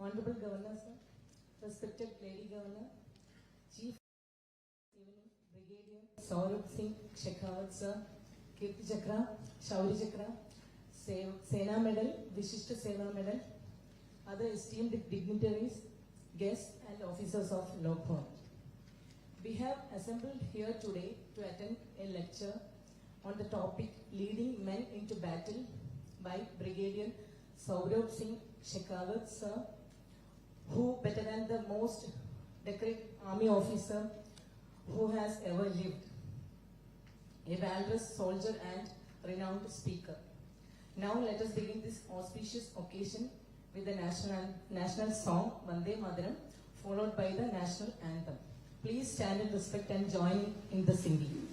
Honorable Governor, sir, respected Lady Governor, Chief Brigadier Saurabh Singh Shekhawat, sir, Kirti Chakra, Shauri Chakra, Sena Medal, Vishishta Seva Medal, other esteemed dignitaries, guests and officers of Lokbhavan. We have assembled here today to attend a lecture on the topic Leading Men into Battle by Brigadier Saurabh Singh Shekhawat, sir, who better than the most decorated army officer who has ever lived, a valorous soldier and renowned speaker. Now let us begin this auspicious occasion with the national song Vande Mataram, followed by the national anthem. Please stand in respect and join in the singing.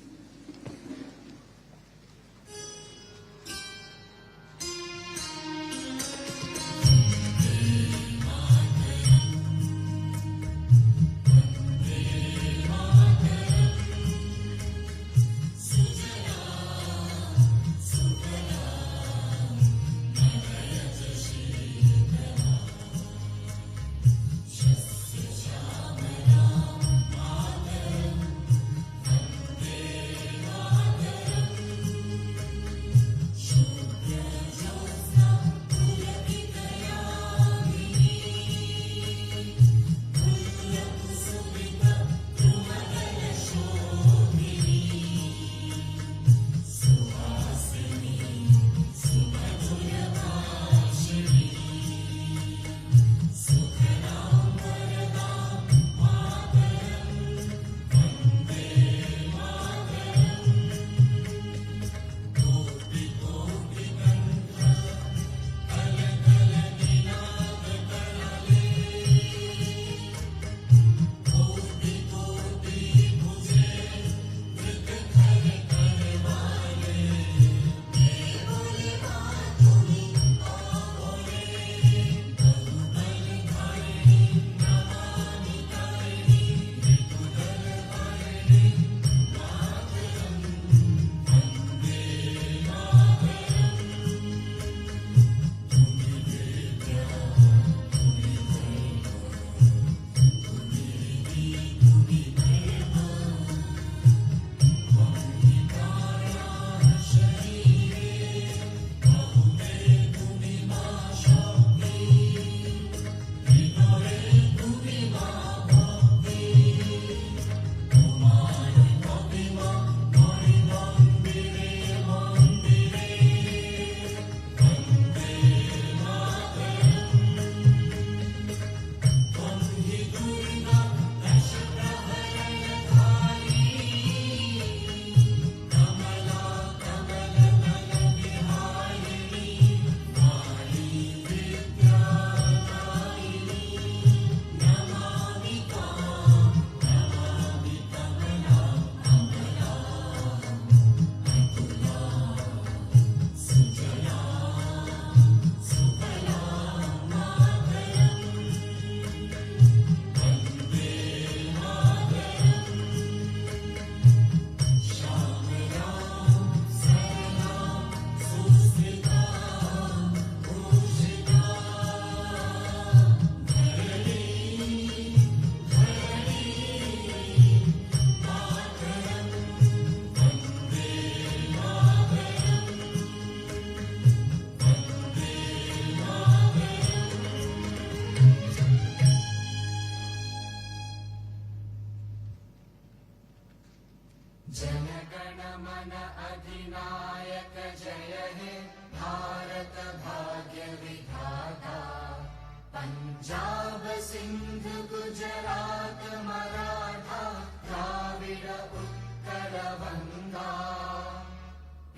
Punjab Sindh Gujarat Maratha Dravida उत्तर बंगा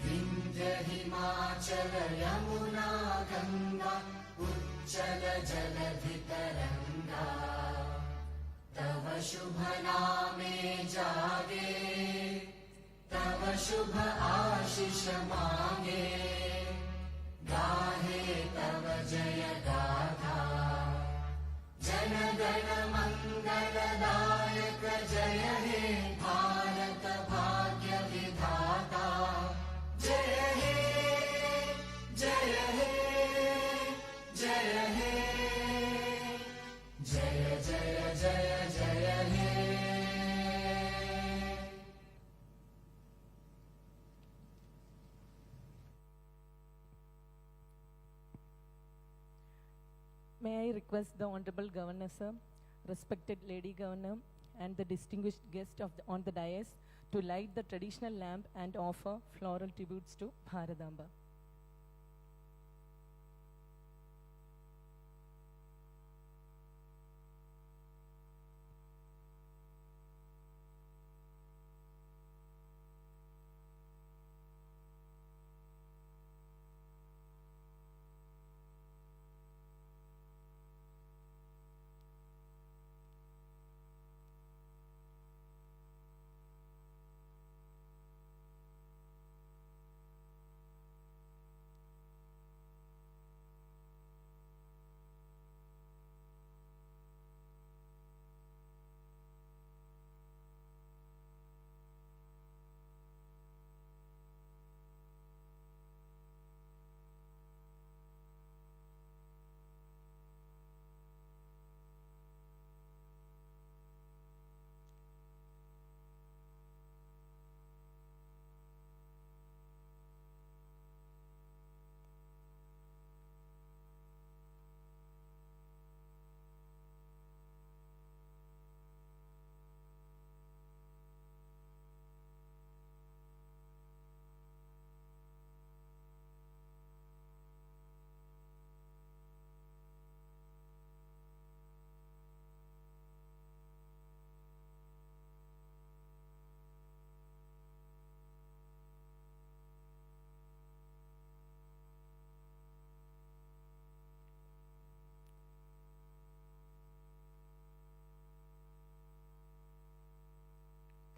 विंध्य हिमाचल यमुना गंगा उच्चल जलधि तरंगा तव शुभ नामे जागे तव शुभ आशीष मांगे गाहे तव जय गाथा जन गण मंगलदायक जय हे भारत भाग्य विधाता जय हे जय हे जय हे May I request the Honorable Governor, sir, respected Lady Governor, and the distinguished guest on the dais to light the traditional lamp and offer floral tributes to Bharadamba.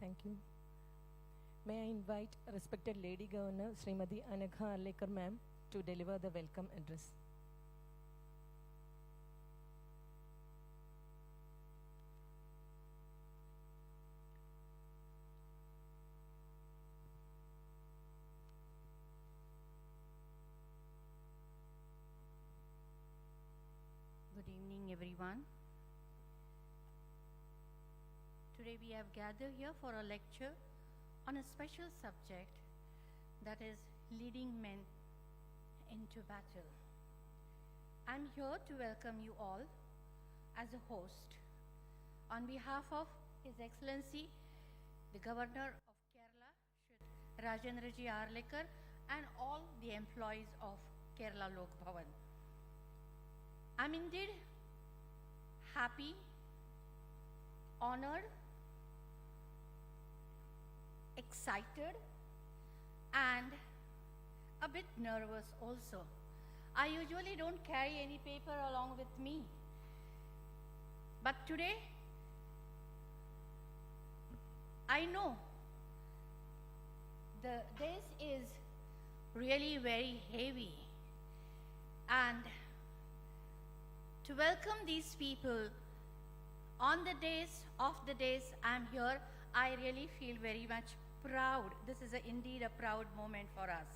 Thank you. May I invite respected Lady Governor, Srimati Anagha Allekar ma'am, to deliver the welcome address. Good evening, everyone. Today we have gathered here for a lecture on a special subject, that is leading men into battle. I'm here to welcome you all as a host on behalf of His Excellency the Governor of Kerala, Shri Rajendraji Arlekar, and all the employees of Kerala Lok Bhavan. I'm indeed happy, honored, excited, and a bit nervous also. I usually don't carry any paper along with me, but today I know this is really very heavy, and to welcome these people on the days of the days I'm here, I really feel very much proud. This is indeed a proud moment for us.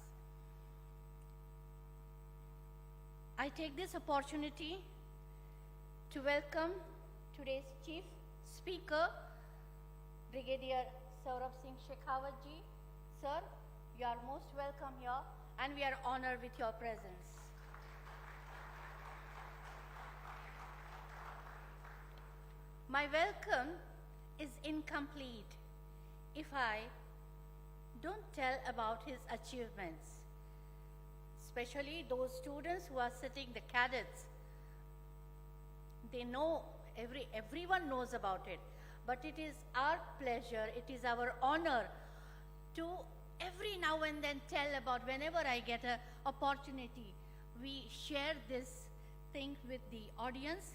I take this opportunity to welcome today's Chief Speaker, Brigadier Saurabh Singh Shekhawat ji. Sir, you are most welcome here, and we are honored with your presence. My welcome is incomplete if I don't tell about his achievements, especially those students who are sitting, the cadets. They know, everyone knows about it, but it is our pleasure, it is our honor to every now and then tell about, whenever I get an opportunity, we share this thing with the audience,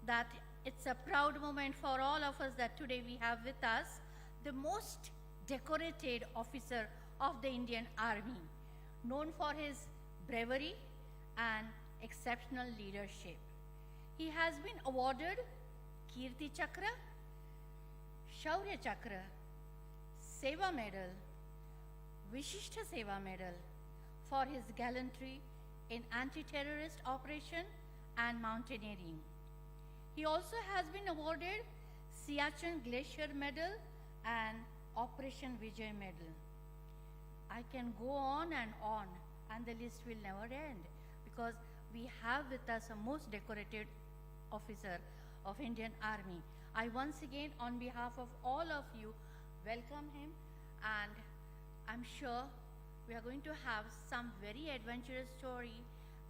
that it's a proud moment for all of us that today we have with us the most decorated officer of the Indian Army, known for his bravery and exceptional leadership. He has been awarded Kirti Chakra, Shaurya Chakra, Seva Medal, Vishishta Seva Medal for his gallantry in anti-terrorist operation and mountaineering. He also has been awarded Siachen Glacier Medal and Operation Vijay Medal. I can go on, and the list will never end, because we have with us a most decorated officer of Indian Army. I once again, on behalf of all of you, welcome him, and I'm sure we are going to have some very adventurous story,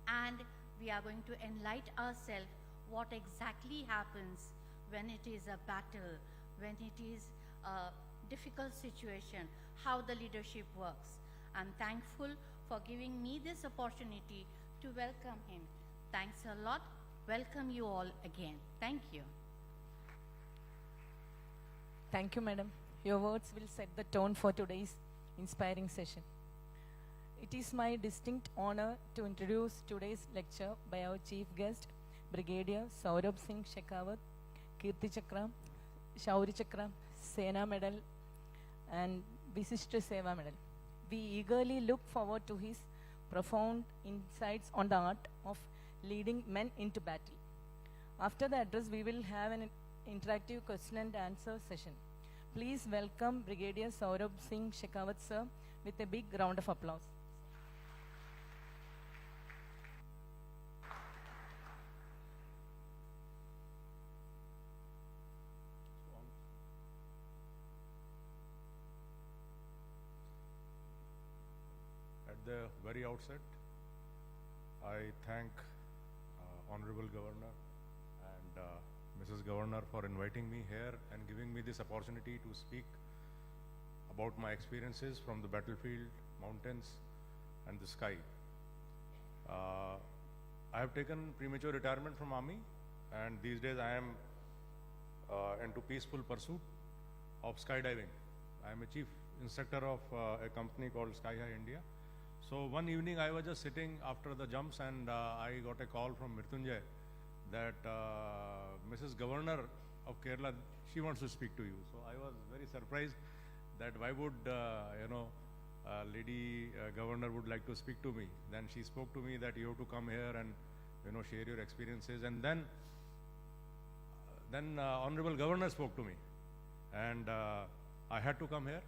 and we are going to enlighten ourselves what exactly happens when it is a battle, when it is a difficult situation, how the leadership works. I'm thankful for giving me this opportunity to welcome him. Thanks a lot. Welcome you all again. Thank you. Thank you, madam. Your words will set the tone for today's inspiring session. It is my distinct honor to introduce today's lecture by our chief guest, Brigadier Saurabh Singh Shekhawat, Kirti Chakra, Shauri Chakra, Sena Medal, and Visishta Seva Medal. We eagerly look forward to his profound insights on the art of leading men into battle. After the address, we will have an interactive question and answer session. Please welcome Brigadier Saurabh Singh Shekhawat, sir, with a big round of applause. At the very outset, I thank Honorable Governor and Mrs. Governor for inviting me here and giving me this opportunity to speak about my experiences from the battlefield, mountains, and the sky. I have taken premature retirement from Army, and these days I am into peaceful pursuit of skydiving. I am a chief instructor of a company called Sky High India. So one evening I was just sitting after the jumps, and I got a call from Mrityunjay that Mrs. Governor of Kerala, she wants to speak to you. So I was very surprised that why would, lady governor would like to speak to me. Then she spoke to me that you have to come here and, share your experiences. And then Honorable Governor spoke to me, and I had to come here.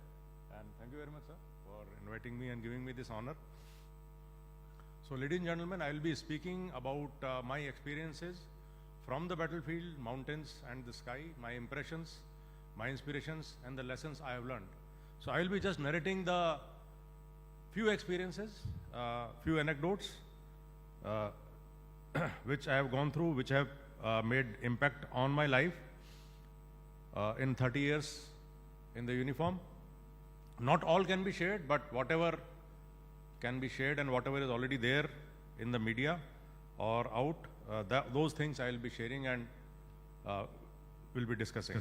And thank you very much, sir, for inviting me and giving me this honor. So, ladies and gentlemen, I will be speaking about my experiences from the battlefield, mountains, and the sky, my impressions, my inspirations, and the lessons I have learned. So, I will be just narrating the few experiences, few anecdotes, which I have gone through, which have made impact on my life in 30 years in the uniform. Not all can be shared, but whatever can be shared and whatever is already there in the media or out, those things I will be sharing and will be discussing.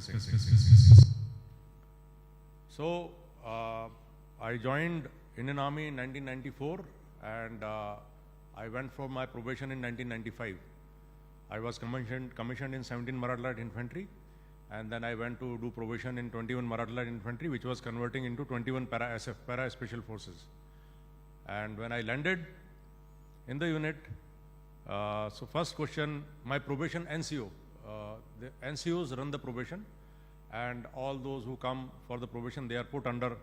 So, I joined Indian Army in 1994, and I went for my probation in 1995. I was commissioned in 17 Marathi Light Infantry, and then I went to do probation in 21 Marathi Light Infantry, which was converting into 21 Para-SF, Para Special Forces. And when I landed in the unit, so first question, my probation NCO. The NCOs run the probation, and all those who come for the probation, they are put under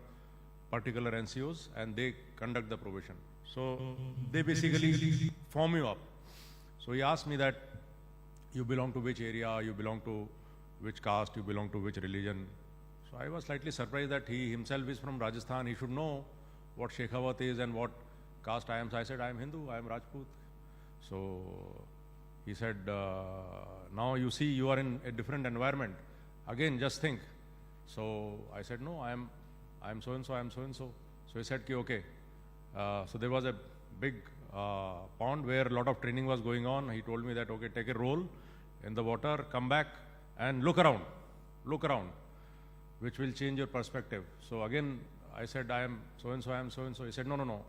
particular NCOs, and they conduct the probation. So they basically form you up. So he asked me that, you belong to which area, you belong to which caste, you belong to which religion. So I was slightly surprised that he himself is from Rajasthan. He should know what Shekhawat is and what caste I am. So I said, I am Hindu, I am Rajput. So he said, now you see you are in a different environment. Again, just think. So I said, no, I am so-and-so, I am so-and-so. So he said, okay. So there was a big pond where a lot of training was going on. He told me that, okay, take a roll in the water, come back and look around, which will change your perspective. So again, I said, I am so-and-so, I am so-and-so. He said, no.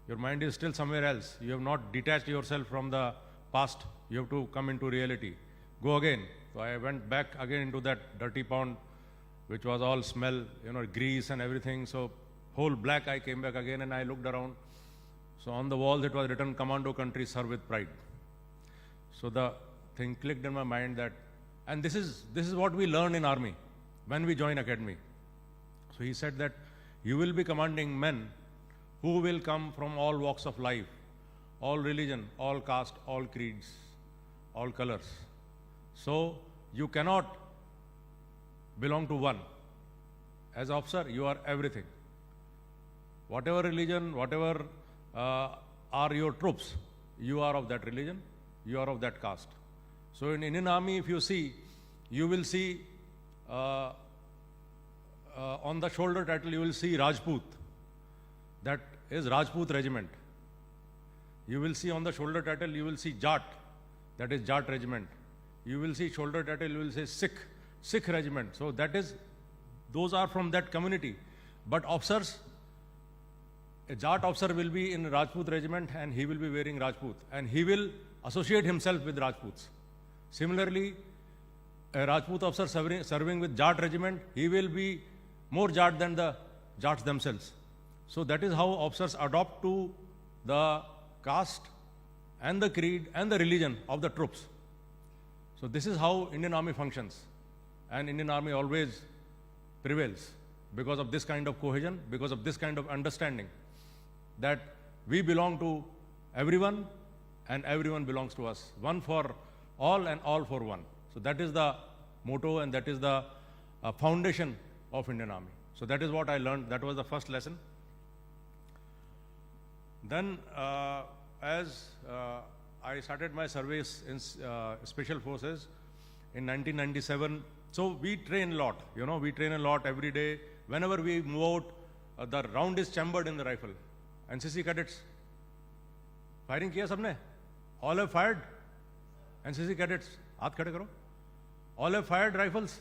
Your mind is still somewhere else. You have not detached yourself from the past. You have to come into reality. Go again. So I went back again into that dirty pond, which was all smell, grease and everything. So whole black, I came back again and I looked around. So on the walls it was written, Commando Country Serve with Pride. So the thing clicked in my mind that, and this is what we learn in army when we join academy. So he said that you will be commanding men who will come from all walks of life, all religion, all caste, all creeds, all colors. So you cannot belong to one. As officer, you are everything. Whatever religion, whatever are your troops, you are of that religion, you are of that caste. So in Indian Army, if you see, you will see on the shoulder title, you will see Rajput. That is Rajput regiment. You will see on the shoulder title, you will see Jat. That is Jat regiment. You will see shoulder title, you will say Sikh regiment. So that is, those are from that community. But officers, a Jat officer will be in Rajput regiment and he will be wearing Rajput. And he will associate himself with Rajputs. Similarly, a Rajput officer serving with Jat regiment, he will be more Jat than the Jats themselves. So that is how officers adopt to the caste and the creed and the religion of the troops. So this is how Indian Army functions. And Indian Army always prevails because of this kind of cohesion, because of this kind of understanding that we belong to everyone and everyone belongs to us. One for all and all for one. So that is the motto and that is the foundation of Indian Army. So that is what I learned. That was the first lesson. Then as I started my service in Special Forces in 1997, so we train a lot, you know, we train a lot every day. Whenever we move out, the round is chambered in the rifle. NCC cadets, firing kiya sabne? All have fired? NCC cadets, haath khade karo. All have fired rifles.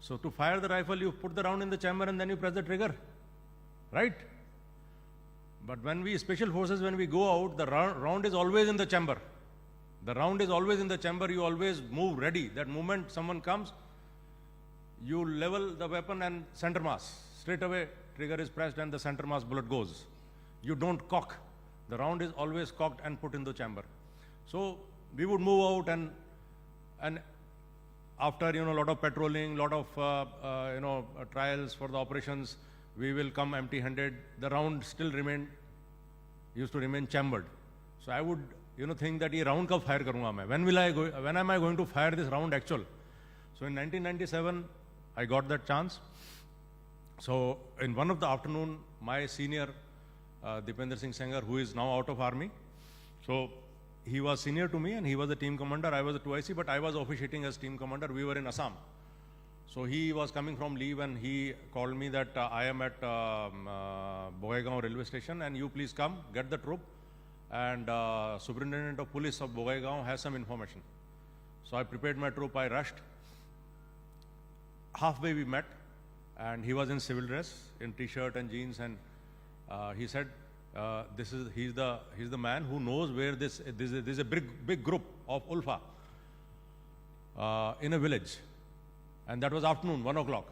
So to fire the rifle, you put the round in the chamber and then you press the trigger, right? But when we, Special Forces, when we go out, the round is always in the chamber. The round is always in the chamber, you always move ready. That moment someone comes, you level the weapon and center mass. Straight away, trigger is pressed and the center mass bullet goes. You don't cock. The round is always cocked and put in the chamber. So we would move out and after, you know, a lot of patrolling, lot of, trials for the operations, we will come empty-handed. The round still used to remain chambered. So I would, think that ye round kab fire karunga main. When am I going to fire this round actual? So in 1997, I got that chance. So in one of the afternoon, my senior, Dipender Singh Sengar, who is now out of army, so he was senior to me and he was the team commander. I was a 2IC, but I was officiating as team commander. We were in Assam. So he was coming from leave and he called me that I am at Bogaigaon railway station and you please come, get the troop, and Superintendent of Police of Bogaigaon has some information. So I prepared my troop, I rushed. Halfway we met and he was in civil dress, in t-shirt and jeans, and he said, he's the man who knows where this is a big group of Ulfa in a village. And that was afternoon, 1 o'clock.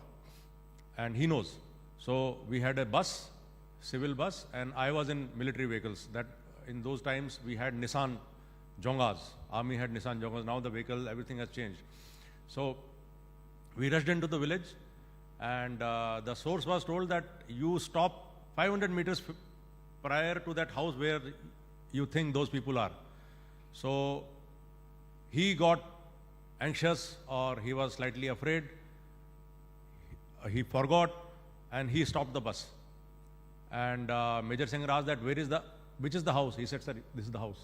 And he knows. So we had a bus, civil bus, and I was in military vehicles. That in those times we had Nissan Jongas. Army had Nissan Jongas. Now the vehicle, everything has changed. So we rushed into the village and the source was told that you stop 500 meters prior to that house where you think those people are. So he got anxious or he was slightly afraid. He forgot and he stopped the bus. And Major Singh asked that which is the house? He said, sir, this is the house.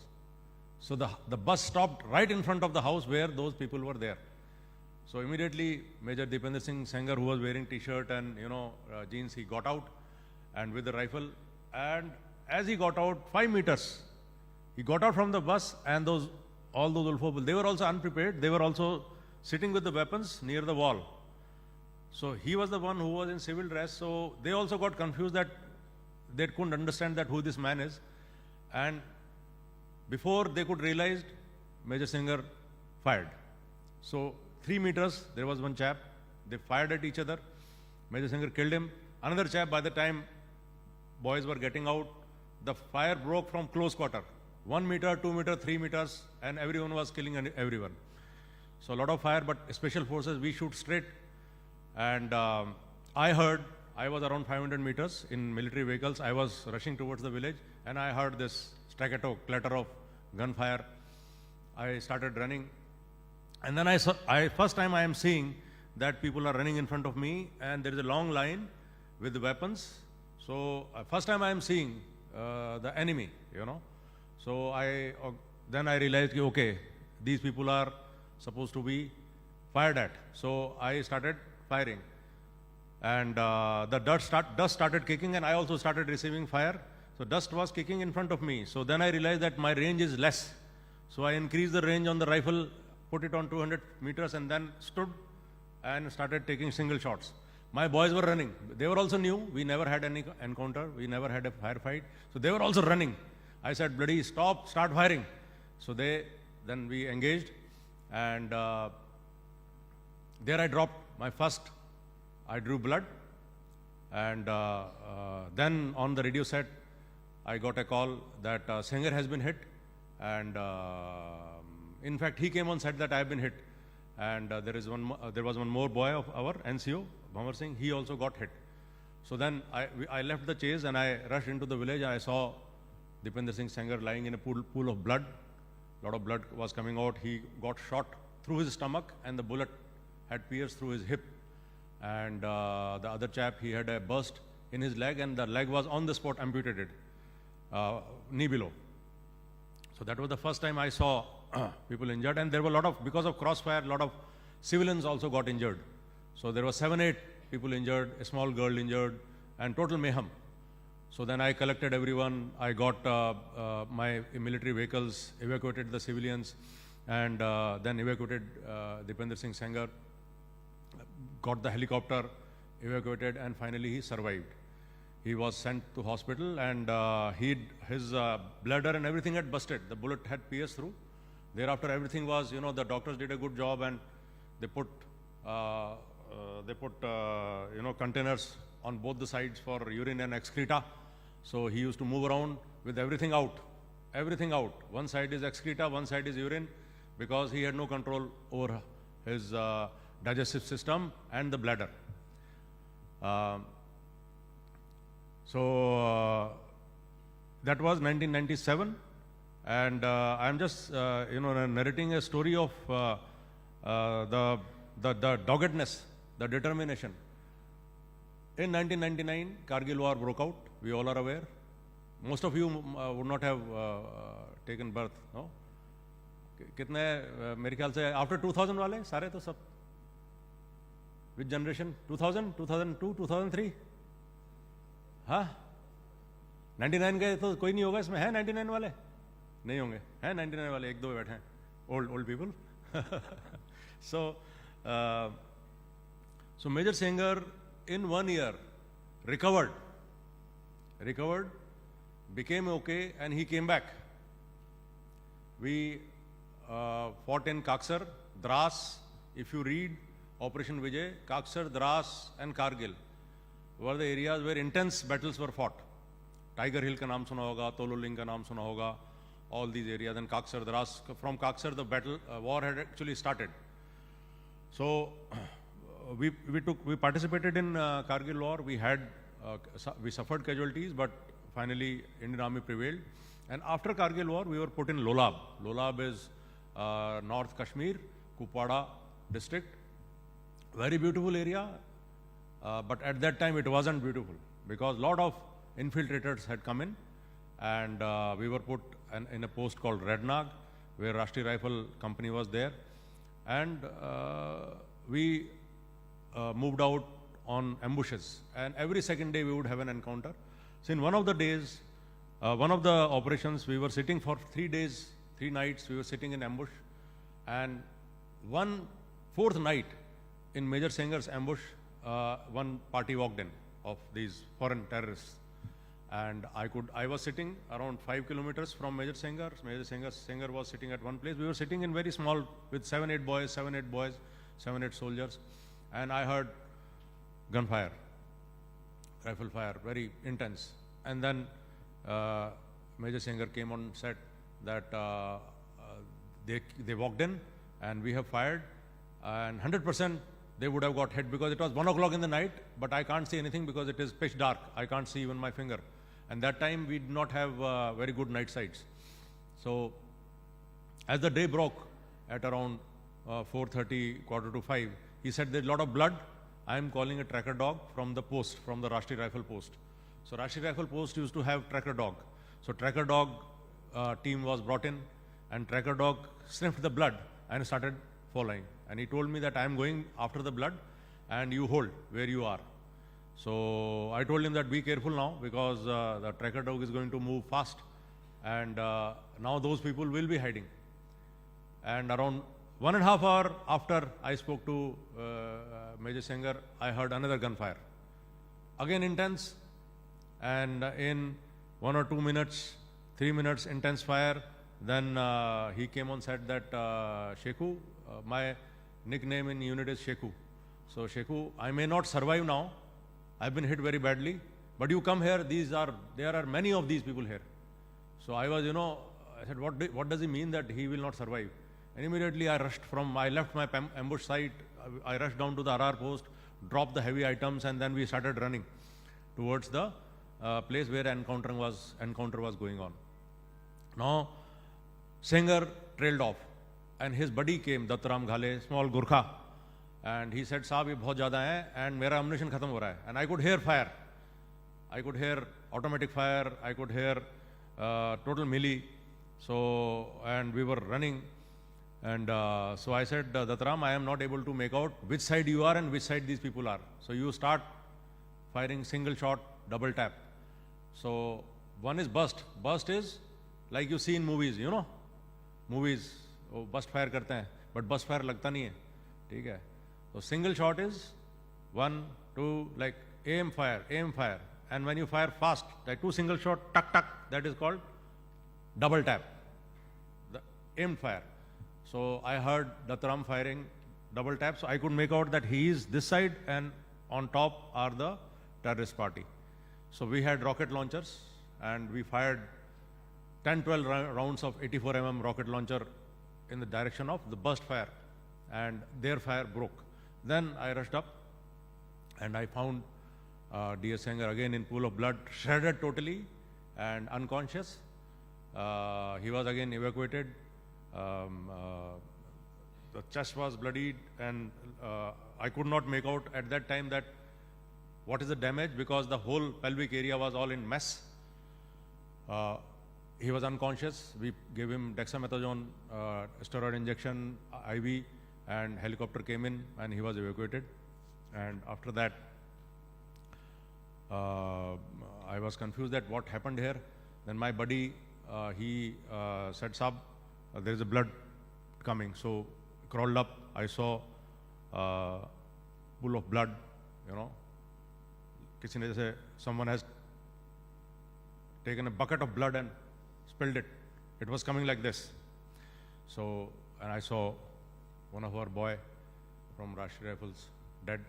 So the bus stopped right in front of the house where those people were there. So immediately Major Dipender Singh Sengar, who was wearing t-shirt and jeans, he got out and with the rifle. And as he got out, 5 meters, he got out from the bus and all those Ulfa people, they were also unprepared. They were also sitting with the weapons near the wall. So he was the one who was in civil dress. So they also got confused that they couldn't understand that who this man is. And before they could realize, Major Singer fired. So 3 meters, there was one chap. They fired at each other. Major Singer killed him. Another chap, by the time boys were getting out, the fire broke from close quarter. 1 meter, 2 meter, 3 meters, and everyone was killing everyone. So a lot of fire, but Special Forces, we shoot straight. And I was around 500 meters in military vehicles. I was rushing towards the village, and I heard this staccato clatter of gunfire. I started running, and then first time I am seeing that people are running in front of me, and there is a long line with the weapons. So first time I am seeing the enemy, you know. So then I realized, okay, these people are supposed to be fired at. So I started firing, and the dust started kicking, and I also started receiving fire. So dust was kicking in front of me. So then I realized that my range is less. So I increased the range on the rifle, put it on 200 meters, and then stood and started taking single shots. My boys were running. They were also new. We never had any encounter. We never had a firefight. So they were also running. I said, bloody stop, start firing. So then we engaged, and there I dropped my first. I drew blood, and then on the radio set, I got a call that Singer has been hit, and in fact he came on set that I have been hit, and there was one more boy of our NCO, Bhavan Singh. He also got hit. So then I left the chase and I rushed into the village. I saw Dipender Singh Singer lying in a pool of blood. A lot of blood was coming out. He got shot through his stomach, and the bullet had pierced through his hip. And the other chap, he had a burst in his leg, and the leg was on the spot amputated, knee below. So that was the first time I saw people injured, and there were because of crossfire, a lot of civilians also got injured. So there were 7-8 people injured, a small girl injured, and total mayhem. So then I collected everyone. I got my military vehicles, evacuated the civilians, and then evacuated Dipender Singh Singer, got the helicopter, evacuated, and finally he survived. He was sent to hospital, and his bladder and everything had busted. The bullet had pierced through. Thereafter, everything was, the doctors did a good job, and they put containers on both the sides for urine and excreta. So he used to move around with everything out. One side is excreta, one side is urine, because he had no control over his digestive system and the bladder. So that was 1997, and I'm just narrating a story of the doggedness, the determination. In 1999, Kargil war broke out. We all are aware. Most of you would not have taken birth, no? कितने मेरे ख्याल से after 2000 वाले सारे तो सब which generation 2000 2002 2003 हाँ 99 के तो कोई नहीं होगा इसमें है 99 वाले नहीं होंगे हैं 99 वाले एक दो बैठे हैं old people so Major Singer in 1 year recovered, became okay, and he came back. We fought in Kaksar, Dras. If you read Operation Vijay, Kaksar, Dras and Kargil were the areas where intense battles were fought. Tiger Hill ka naam suna hoga, Tololing ka naam suna hoga, all these areas. And Kaksar, Dras, from Kaksar the war had actually started. So we participated in Kargil war. We suffered casualties, but finally Indian Army prevailed. And after Kargil war, we were put in Lolab. Lolab is North Kashmir, Kupwara district. Very beautiful area, but at that time it wasn't beautiful because a lot of infiltrators had come in, and we were put in a post called Rednag, where Rashtriya Rifle Company was there, and we moved out on ambushes, and every second day we would have an encounter. So in one of the days, one of the operations, we were sitting for 3 days, 3 nights, we were sitting in ambush, and 4th night in Major Singer's ambush, one party walked in of these foreign terrorists, and I was sitting around 5 kilometers from Major Singer. Major Singer was sitting at one place. We were sitting in very small with 7-8 boys, 7-8 soldiers, and I heard gunfire, rifle fire, very intense. And then Major Singer came on set that they walked in and we have fired, and 100% they would have got hit because it was 1 o'clock in the night, but I can't see anything because it is pitch dark. I can't see even my finger. And that time we did not have very good night sights. So as the day broke at around 4:30, quarter to 5, he said there's a lot of blood. I am calling a tracker dog from the post, from the Rashtriya Rifle Post. So Rashtriya Rifle Post used to have tracker dog. So tracker dog team was brought in, and tracker dog sniffed the blood and started following. And he told me that I am going after the blood and you hold where you are. So I told him that be careful now, because the tracker dog is going to move fast, and now those people will be hiding. And around 1.5 hours after I spoke to Major Singer, I heard another gunfire. Again intense, and in 1 or 2 minutes, 3 minutes intense fire. Then he came on, said that Shekhu, my nickname in unit is Shekhu. So Shekhu, I may not survive now. I've been hit very badly, but you come here. There are many of these people here. So I was, I said, what does he mean that he will not survive? And immediately I left my ambush site. I rushed down to the RR post, dropped the heavy items, and then we started running towards the place where encounter was going on. Now, Singer trailed off, and his buddy came, Dattaram Ghale, small Gurkha, and he said, "Saab, ye bahut zyada hai, and mera ammunition khatam ho raha hai." And I could hear fire. I could hear automatic fire. I could hear total melee. So, and we were running. And so I said, Dattaram, I am not able to make out which side you are and which side these people are. So you start firing single shot, double tap. So one is burst. Burst is like you see in movies, movies, वो burst fire करते हैं, but burst fire लगता नहीं है, ठीक है? So single shot is 1, 2, like aim, fire, and when you fire fast, like 2 single shot, tuck, that is called double tap, the aimed fire. So I heard Dattaram firing double tap, so I could make out that he is this side, and on top are the terrorist party. So we had rocket launchers, and we fired 10-12 rounds of 84 mm rocket launcher in the direction of the burst fire, and their fire broke. Then I rushed up, and I found DS Singer again in pool of blood, shredded totally and unconscious. He was again evacuated. The chest was bloodied, and I could not make out at that time that what is the damage, because the whole pelvic area was all in mess. He was unconscious. We gave him dexamethasone, steroid injection, IV, and helicopter came in, and he was evacuated. And after that, I was confused that what happened here. Then my buddy, he said, "Saab, there is a blood coming." So crawled up. I saw pool of blood. किसी ने जैसे someone has taken a bucket of blood and spilled it. It was coming like this. So, and I saw one of our boy from Rashtriya Rifles dead,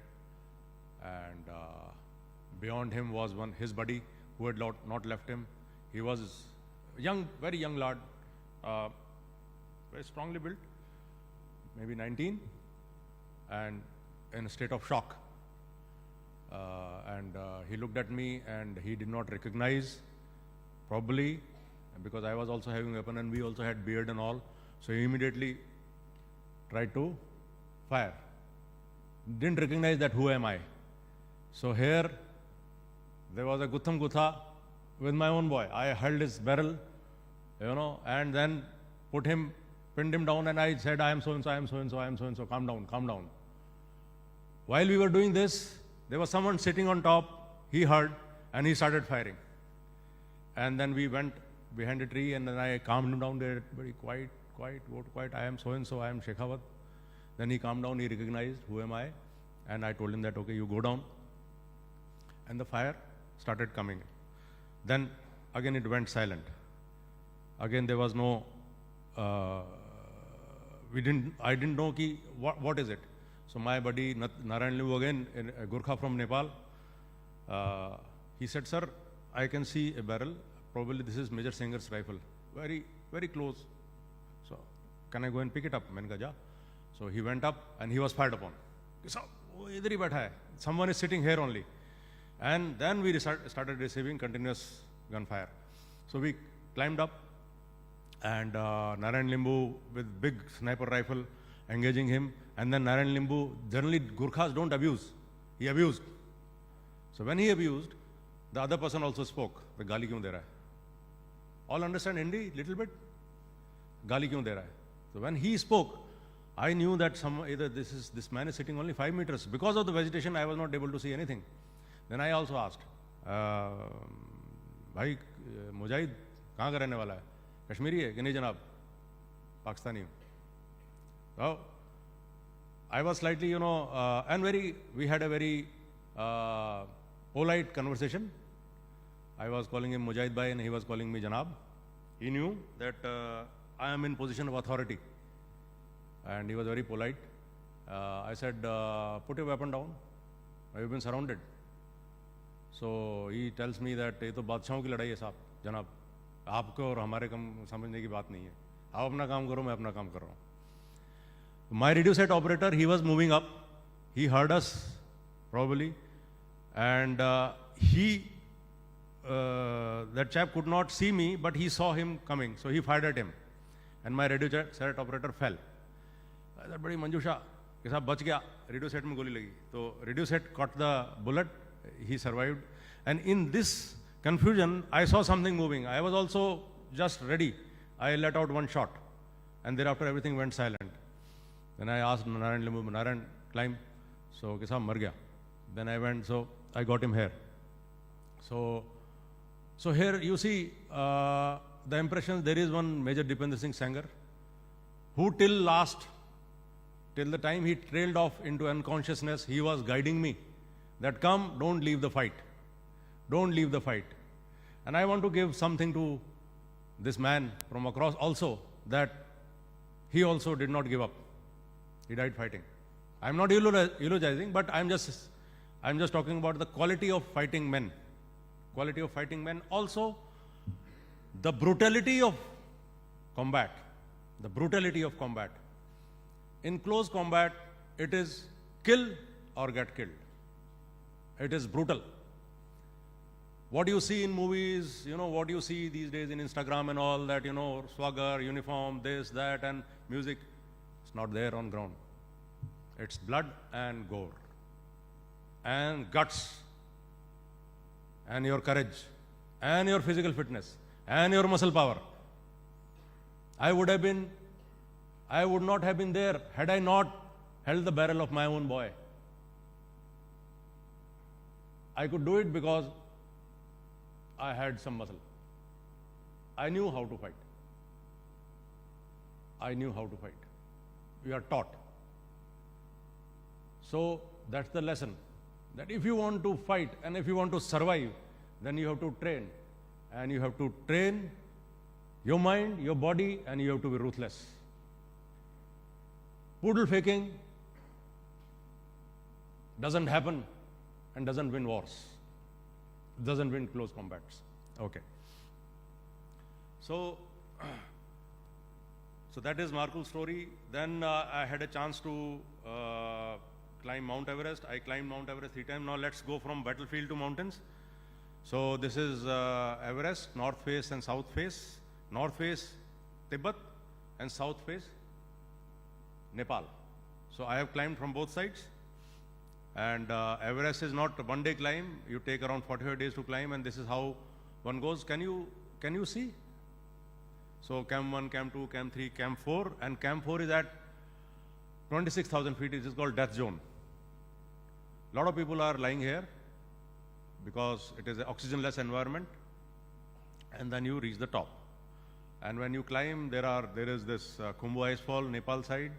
and beyond him was his buddy who had not left him. He was young, very young lad, very strongly built, maybe 19, and in a state of shock. And he looked at me, and he did not recognize, probably because I was also having a weapon, and we also had beard and all. So he immediately tried to fire. Didn't recognize that who am I. So here there was a Gutham Gutha with my own boy. I held his barrel, and then pinned him down, and I said, "I am so and so, I am so and so, I am so and so, calm down, calm down." While we were doing this, there was someone sitting on top. He heard, and he started firing. And then we went behind a tree, and then I calmed him down there, very quiet, quiet. "I am so and so, I am Shekhawat." Then he calmed down, he recognized, who am I? And I told him that, "Okay, you go down." And the fire started coming. Then again it went silent. Again there was no, I didn't know what is it. So my buddy Narayan Liu, again, a Gurkha from Nepal, he said, "Sir, I can see a barrel. Probably this is Major Singer's rifle. Very, very close. So can I go and pick it up?" मैंने कहा जा. So he went up, and he was fired upon. वो इधर ही बैठा है. Someone is sitting here only. And then we started receiving continuous gunfire. So we climbed up, and Narayan Limbu with big sniper rifle engaging him. And then Narayan Limbu, generally Gurkhas don't abuse. He abused. So when he abused, the other person also spoke. The gali kyun de raha hai? All understand Hindi? Little bit? Gali kyun de raha hai? So when he spoke, I knew that either this man is sitting only 5 meters. Because of the vegetation, I was not able to see anything. Then I also asked, भाई मुजाहिद कहाँ का रहने वाला है? कश्मीरी है कि नहीं जनाब? पाकिस्तानी हूँ. So I was slightly, and we had a very polite conversation. I was calling him Mujahid Bhai and he was calling me Janab. He knew that I am in position of authority. And he was very polite. I said, put your weapon down. I've been surrounded. So he tells me that ये तो बादशाहों की लड़ाई है साहब, जनाब. आपको और हमारे कम समझने की बात नहीं है. आप अपना काम करो, मैं अपना काम कर रहा हूँ. My radio set operator, he was moving up. He heard us, probably. And that chap could not see me, but he saw him coming. So he fired at him. And my radio set operator fell. I said, बड़ी मंजूषा के साथ बच गया. Radio set में गोली लगी. So radio set caught the bullet. He survived. And in this confusion, I saw something moving. I was also just ready. I let out one shot. And thereafter, everything went silent. Then I asked Narayan Limbu, Narayan, climb. So, kisa mar gaya. Then I went, so I got him here. So here you see the impressions. There is one Major Dipender Singh Sanger who till the time he trailed off into unconsciousness, he was guiding me that come, don't leave the fight. Don't leave the fight. And I want to give something to this man from across also, that he also did not give up. He died fighting. I'm not eulogizing, but I'm just talking about the quality of fighting men. Quality of fighting men. Also, the brutality of combat. The brutality of combat. In close combat, it is kill or get killed. It is brutal. What you see in movies, what you see these days in Instagram and all that, swagger, uniform, this, that, and music, it's not there on ground. It's blood and gore, and guts, and your courage, and your physical fitness, and your muscle power. I would not have been there had I not held the barrel of my own boy. I could do it because I had some muscle. I knew how to fight. I knew how to fight. We are taught. So that's the lesson. That if you want to fight and if you want to survive, then you have to train. And you have to train your mind, your body, and you have to be ruthless. Poodle faking doesn't happen and doesn't win wars. Doesn't win close combats. Okay. So that is Markul's story. Then I had a chance to climb Mount Everest. I climbed Mount Everest 3 times. Now let's go from battlefield to mountains. So this is Everest, north face and south face. North face, Tibet, and south face, Nepal. So I have climbed from both sides. And Everest is not a one-day climb. You take around 45 days to climb, and this is how one goes. Can you see? So Camp 1, Camp 2, Camp 3, Camp 4, and Camp 4 is at 26,000 feet. It is called death zone. A lot of people are lying here because it is an oxygenless environment, and then you reach the top. And when you climb, there is this Khumbu ice fall, Nepal side,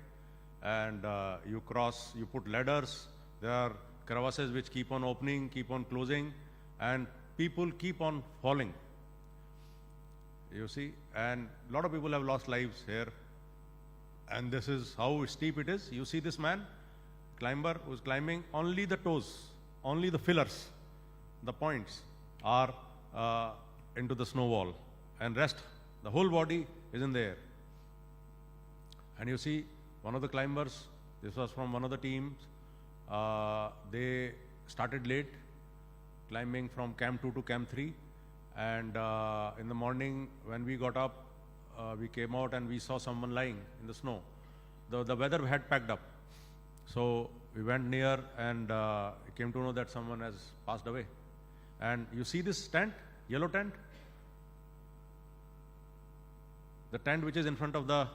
and you cross. You put ladders. There are crevasses which keep on opening, keep on closing, and people keep on falling. You see, and a lot of people have lost lives here. And this is how steep it is. You see this man, climber, who's climbing only the toes, only the fillers, the points are into the snow wall, and rest, the whole body is in the air. And you see one of the climbers, this was from one of the teams, they started late, climbing from Camp 2 to Camp 3, And in the morning, when we got up, we came out and we saw someone lying in the snow. The weather had packed up. So we went near and came to know that someone has passed away. And you see this tent, yellow tent? The tent which is in front of the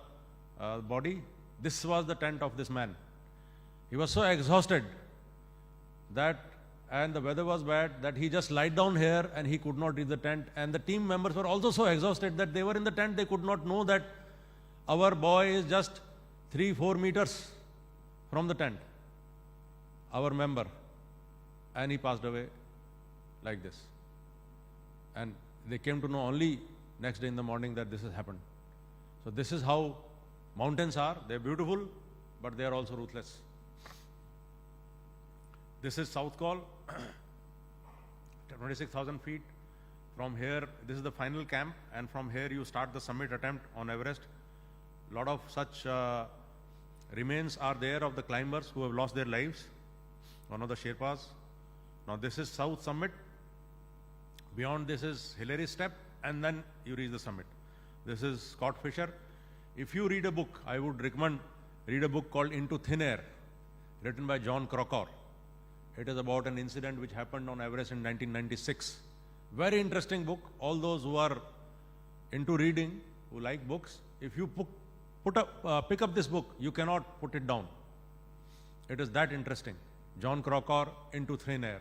body, this was the tent of this man. He was so exhausted that, and the weather was bad, that he just lied down here and he could not reach the tent. And the team members were also so exhausted that they were in the tent, they could not know that our boy is just 3-4 meters from the tent, our member. And he passed away like this. And they came to know only next day in the morning that this has happened. So this is how mountains are. They're beautiful, but they are also ruthless. This is South Call, 26,000 feet. From here, this is the final camp, and from here you start the summit attempt on Everest. A lot of such remains are there of the climbers who have lost their lives, one of the Sherpas. Now this is South Summit. Beyond this is Hillary Step, and then you reach the summit. This is Scott Fisher. If you read a book, I would recommend read a book called Into Thin Air, written by John Crocker. It is about an incident which happened on Everest in 1996. Very interesting book. All those who are into reading, who like books, if you pick up this book, you cannot put it down. It is that interesting. John Crocker, Into Thin Air.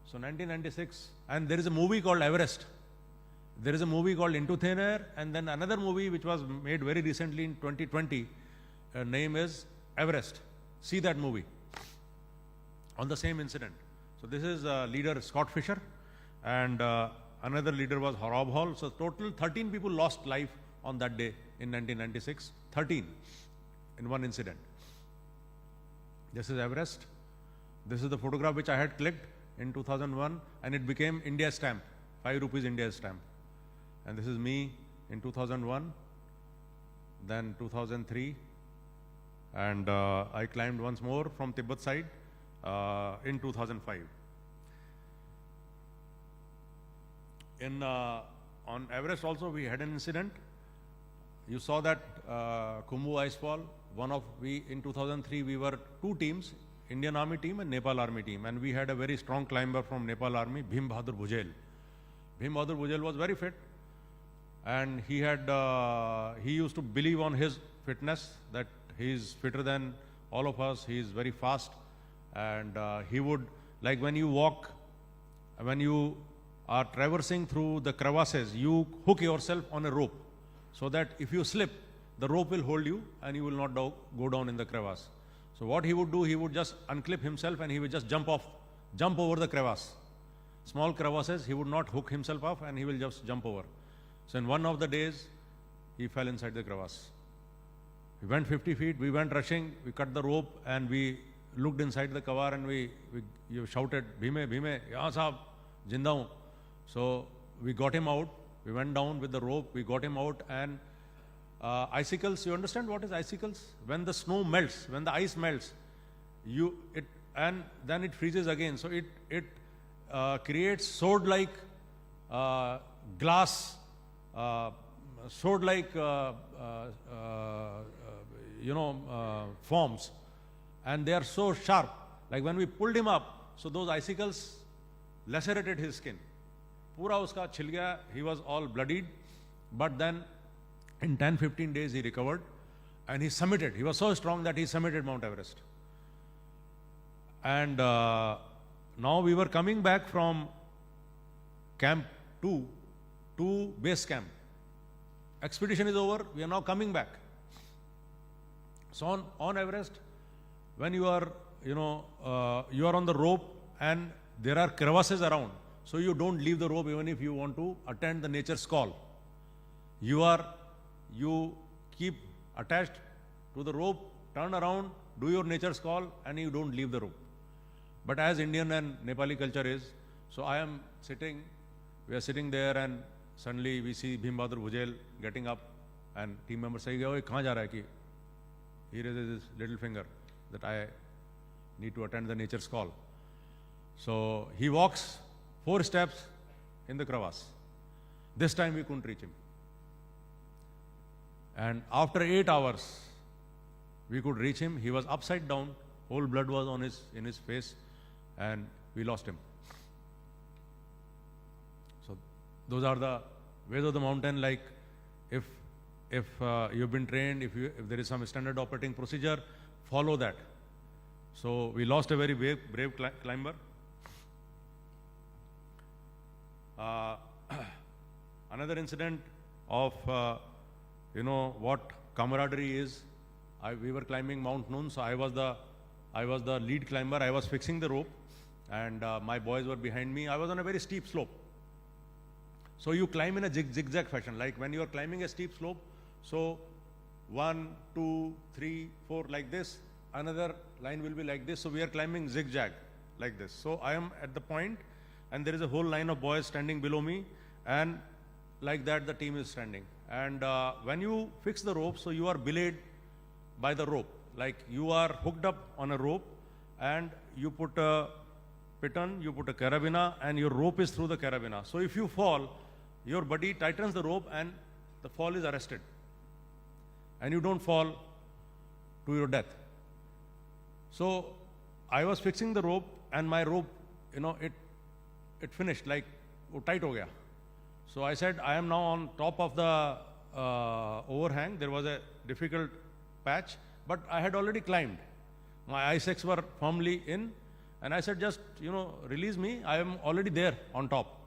So 1996, and there is a movie called Everest. There is a movie called Into Thin Air, and then another movie which was made very recently in 2020. Name is Everest. See that movie on the same incident. So this is leader Scott Fisher, and another leader was Saurabh Hall. So total 13 people lost life on that day in 1996. 13 in one incident. This is Everest. This is the photograph which I had clicked in 2001, and it became India stamp, 5 rupees India stamp. And this is me in 2001, then 2003, and I climbed once more from Tibet side in 2005. On Everest also we had an incident. You saw that Khumbu icefall. In 2003 we were 2 teams, Indian Army team and Nepal Army team, and we had a very strong climber from Nepal Army, Bhim Bahadur Bhujel. Bhim Bahadur Bhujel was very fit, and he used to believe on his fitness, that he is fitter than all of us. He is very fast, and he would, like when you walk, when you are traversing through the crevasses, you hook yourself on a rope, so that if you slip, the rope will hold you and you will not go down in the crevasse. So what he would do, he would just unclip himself and he would just jump over the crevasse. Small crevasses, he would not hook himself up and he will just jump over. So in one of the days, he fell inside the crevasse. We went 50 feet, we went rushing, we cut the rope and we looked inside the cover and we shouted, Bhime, Bhime, yahan sahab, jinda hu. So we got him out, we went down with the rope, we got him out, and icicles, you understand what is icicles? When the snow melts, when the ice melts, and then it freezes again. So it creates sword-like glass, sword-like forms, and they are so sharp. Like when we pulled him up, so those icicles lacerated his skin. Pura uska chil gaya, he was all bloodied, but then in 10-15 days he recovered and he summited. He was so strong that he summited Mount Everest. And now we were coming back from Camp 2 to base camp. Expedition is over, we are now coming back. So on Everest, when you are on the rope and there are crevasses around, so you don't leave the rope even if you want to attend the nature's call. You keep attached to the rope, turn around, do your nature's call, and you don't leave the rope. But as Indian and Nepali culture is, so we are sitting there, and suddenly we see Bhim Bahadur Bhujel getting up, and team member say, "Oi, kahan ja raha hai ki?" He raises his little finger that I need to attend the nature's call. So he walks 4 steps in the crevasse. This time we couldn't reach him. And after 8 hours, we could reach him. He was upside down, whole blood was on in his face, and we lost him. So those are the ways of the mountain. Like if you've been trained, if there is some standard operating procedure, follow that. So we lost a very brave climber. Another incident of what camaraderie is. We were climbing Mount Noon, so I was the lead climber. I was fixing the rope, and my boys were behind me. I was on a very steep slope. So you climb in a zigzag fashion, like when you are climbing a steep slope. So 1, 2, 3, 4 like this. Another line will be like this. So we are climbing zigzag like this. So I am at the point, and there is a whole line of boys standing below me, and like that the team is standing. And when you fix the rope, so you are belayed by the rope. Like you are hooked up on a rope, and you put a piton, you put a carabiner, and your rope is through the carabiner. So if you fall, your buddy tightens the rope, and the fall is arrested. And you don't fall to your death. So I was fixing the rope, and my rope, it finished, like tight ho gaya. So I said, I am now on top of the overhang. There was a difficult patch, but I had already climbed. My I-6 were firmly in, and I said, just, release me. I am already there on top.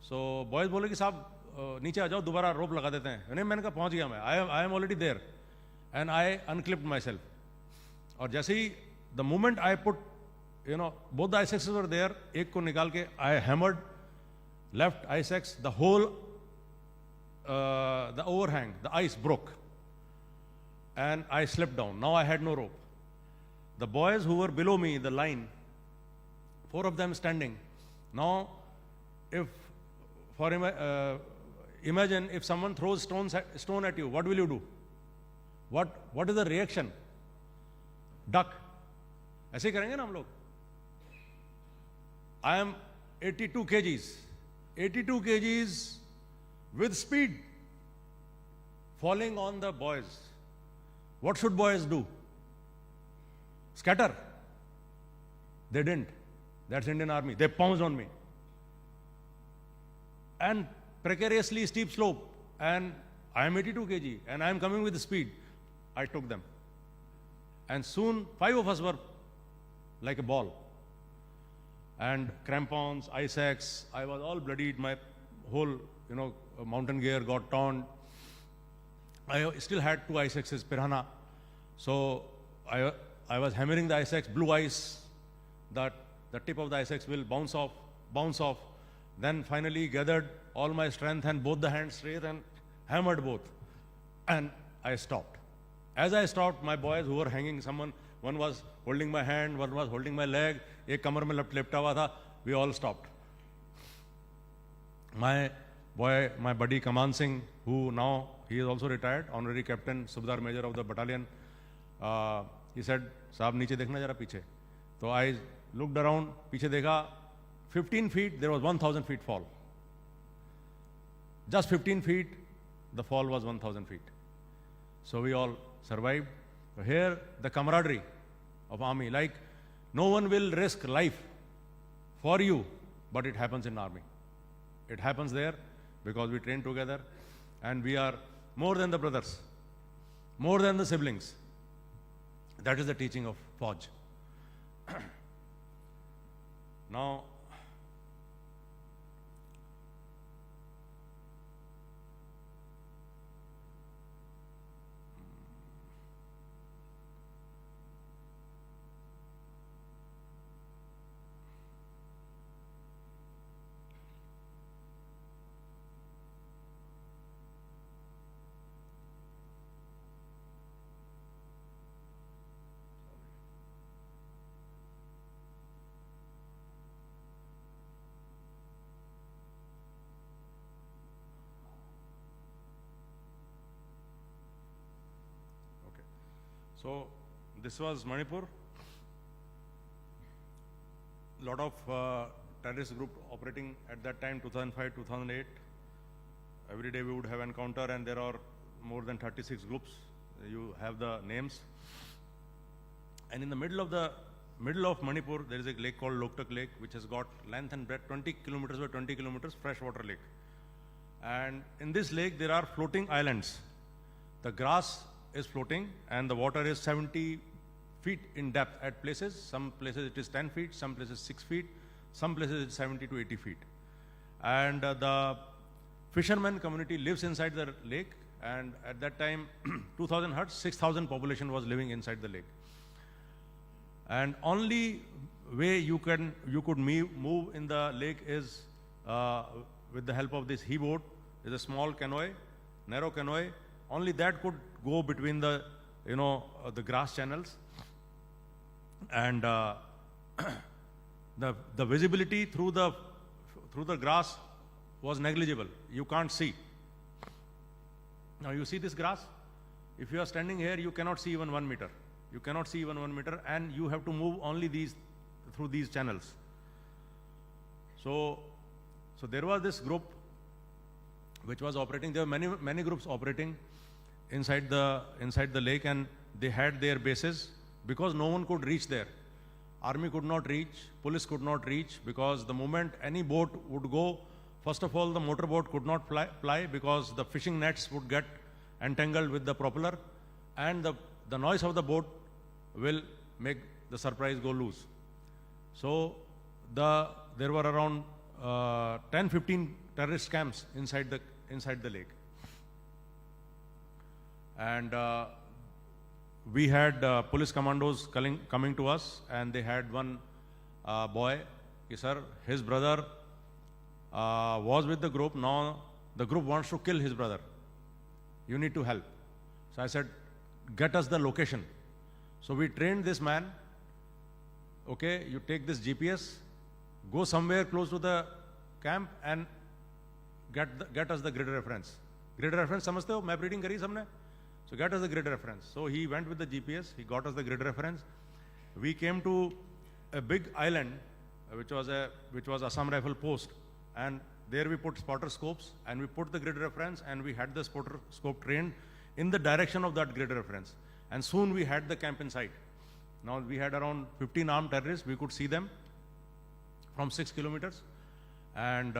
So boys बोले कि साहब नीचे आ जाओ, दोबारा rope लगा देते हैं. नहीं, मैंने कहा पहुंच गया मैं. I am already there, and I unclipped myself. और जैसे ही the moment I put, both the I-6s were there. एक को निकाल के I hammered left I-6, the whole the overhang, the ice broke, and I slipped down. Now I had no rope. The boys who were below me, the line, 4 of them standing. Now, imagine if someone throws stone at you, what will you do? What is the reaction? Duck. ऐसे ही करेंगे ना हम लोग. I am 82 kgs. 82 kgs with speed falling on the boys. What should boys do? Scatter. They didn't. That's Indian Army. They pounced on me. And precariously steep slope, and I am 82 kg, and I am coming with speed. I took them. And soon 5 of us were like a ball. And crampons, I-6, I was all bloodied. My whole, mountain gear got torn. I still had 2 I-6s, Piranha. So I was hammering the I-6, blue ice, that the tip of the I-6 will bounce off. Then finally gathered all my strength and both the hands straight and hammered both. And I stopped. As I stopped, my boys who were hanging, one was holding my hand, one was holding my leg, एक कमर में लपटा हुआ था. We all stopped. My buddy Kaman Singh, who now he is also retired, honorary captain, Subedar Major of the battalion, he said, "साहब नीचे देखना जरा पीछे." So I looked around, पीछे देखा, 15 feet, there was 1,000 feet fall. Just 15 feet, the fall was 1,000 feet. So we all survived. Here, the camaraderie of army, like no one will risk life for you, but it happens in army. It happens there because we train together, and we are more than the brothers, more than the siblings. That is the teaching of Fauj. Now, so this was Manipur. Lot of terrorist group operating at that time, 2005, 2008. every day we would have encounter, and there are more than 36 groups. You have the names. And in the middle of Manipur, there is a lake called Loktak Lake, which has got length and breadth 20 kilometers by 20 kilometers, freshwater lake. And in this lake, there are floating islands. The grass is floating, and the water is 70 feet in depth at places. Some places it is 10 feet, some places 6 feet, some places it's 70 to 80 feet. And the fisherman community lives inside the lake, and at that time, 2,000 huts, 6,000 population was living inside the lake. And only way you could move in the lake is with the help of this he boat. Is a small canoe, narrow canoe. Only that could go between the the grass channels, and the visibility through the grass was negligible. You can't see. Now you see this grass. If you are standing here, you cannot see even 1 meter. You cannot see even 1 meter, and you have to move only through these channels. So there was this group which was operating. There were many groups operating inside the lake, and they had their bases because no one could reach there. Army could not reach, police could not reach, because the moment any boat would go, first of all, the motor boat could not ply because the fishing nets would get entangled with the propeller, and the noise of the boat will make the surprise go loose. So there were around 10-15 terrorist camps inside the lake, and we had police commandos coming to us, and they had one boy. Sir, his brother was with the group. Now the group wants to kill his brother. You need to help. So I said, get us the location. So we trained this man. Okay, you take this GPS, go somewhere close to the camp and get us the grid reference. Grid reference, समझते हो? Map reading करी सबने? So get us the grid reference. So he went with the GPS. He got us the grid reference. We came to a big island, which was Assam Rifle Post, and there we put spotter scopes, and we put the grid reference, and we had the spotter scope trained in the direction of that grid reference. And soon we had the camp in sight. Now we had around 15 armed terrorists. We could see them from 6 kilometers. And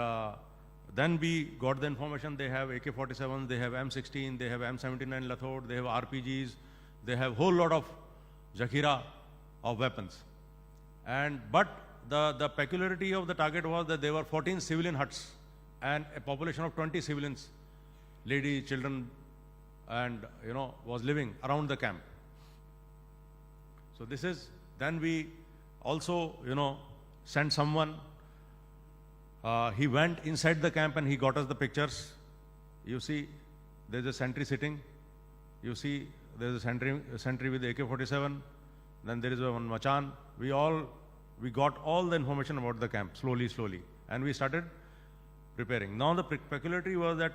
then we got the information they have AK-47s, they have M16, they have M79 Lathod, they have RPGs, they have whole lot of Zakhira of weapons. But the peculiarity of the target was that there were 14 civilian huts and a population of 20 civilians, ladies, children, and was living around the camp. So then we also sent someone. He went inside the camp and he got us the pictures. You see, there's a sentry sitting. You see, there's a sentry with AK-47. Then there is one machan. We got all the information about the camp slowly, and we started preparing. Now the peculiarity was that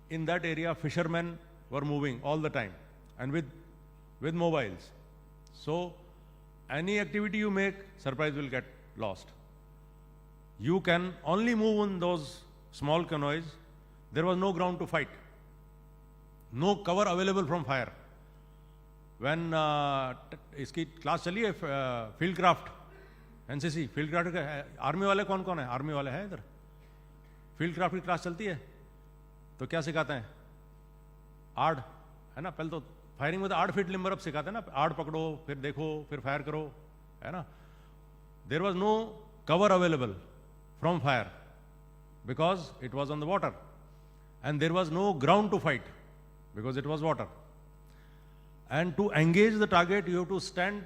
in that area, fishermen were moving all the time, and with mobiles. So any activity you make, surprise will get lost. You can only move in those small canoes. There was no ground to fight, no cover available from fire. When इसकी class चली है field craft, NCC field craft का army वाले कौन है? Army वाले हैं इधर? फील्ड क्राफ्ट की क्लास चलती है तो क्या सिखाते हैं? आड़ है ना, पहले तो फायरिंग में तो 8 फीट लिम्बर अप सिखाते हैं ना, आड़ पकड़ो, फिर देखो, फिर फायर करो, है ना. There was no cover available from fire because it was on the water, and there was no ground to fight because it was water. And to engage the target, you have to stand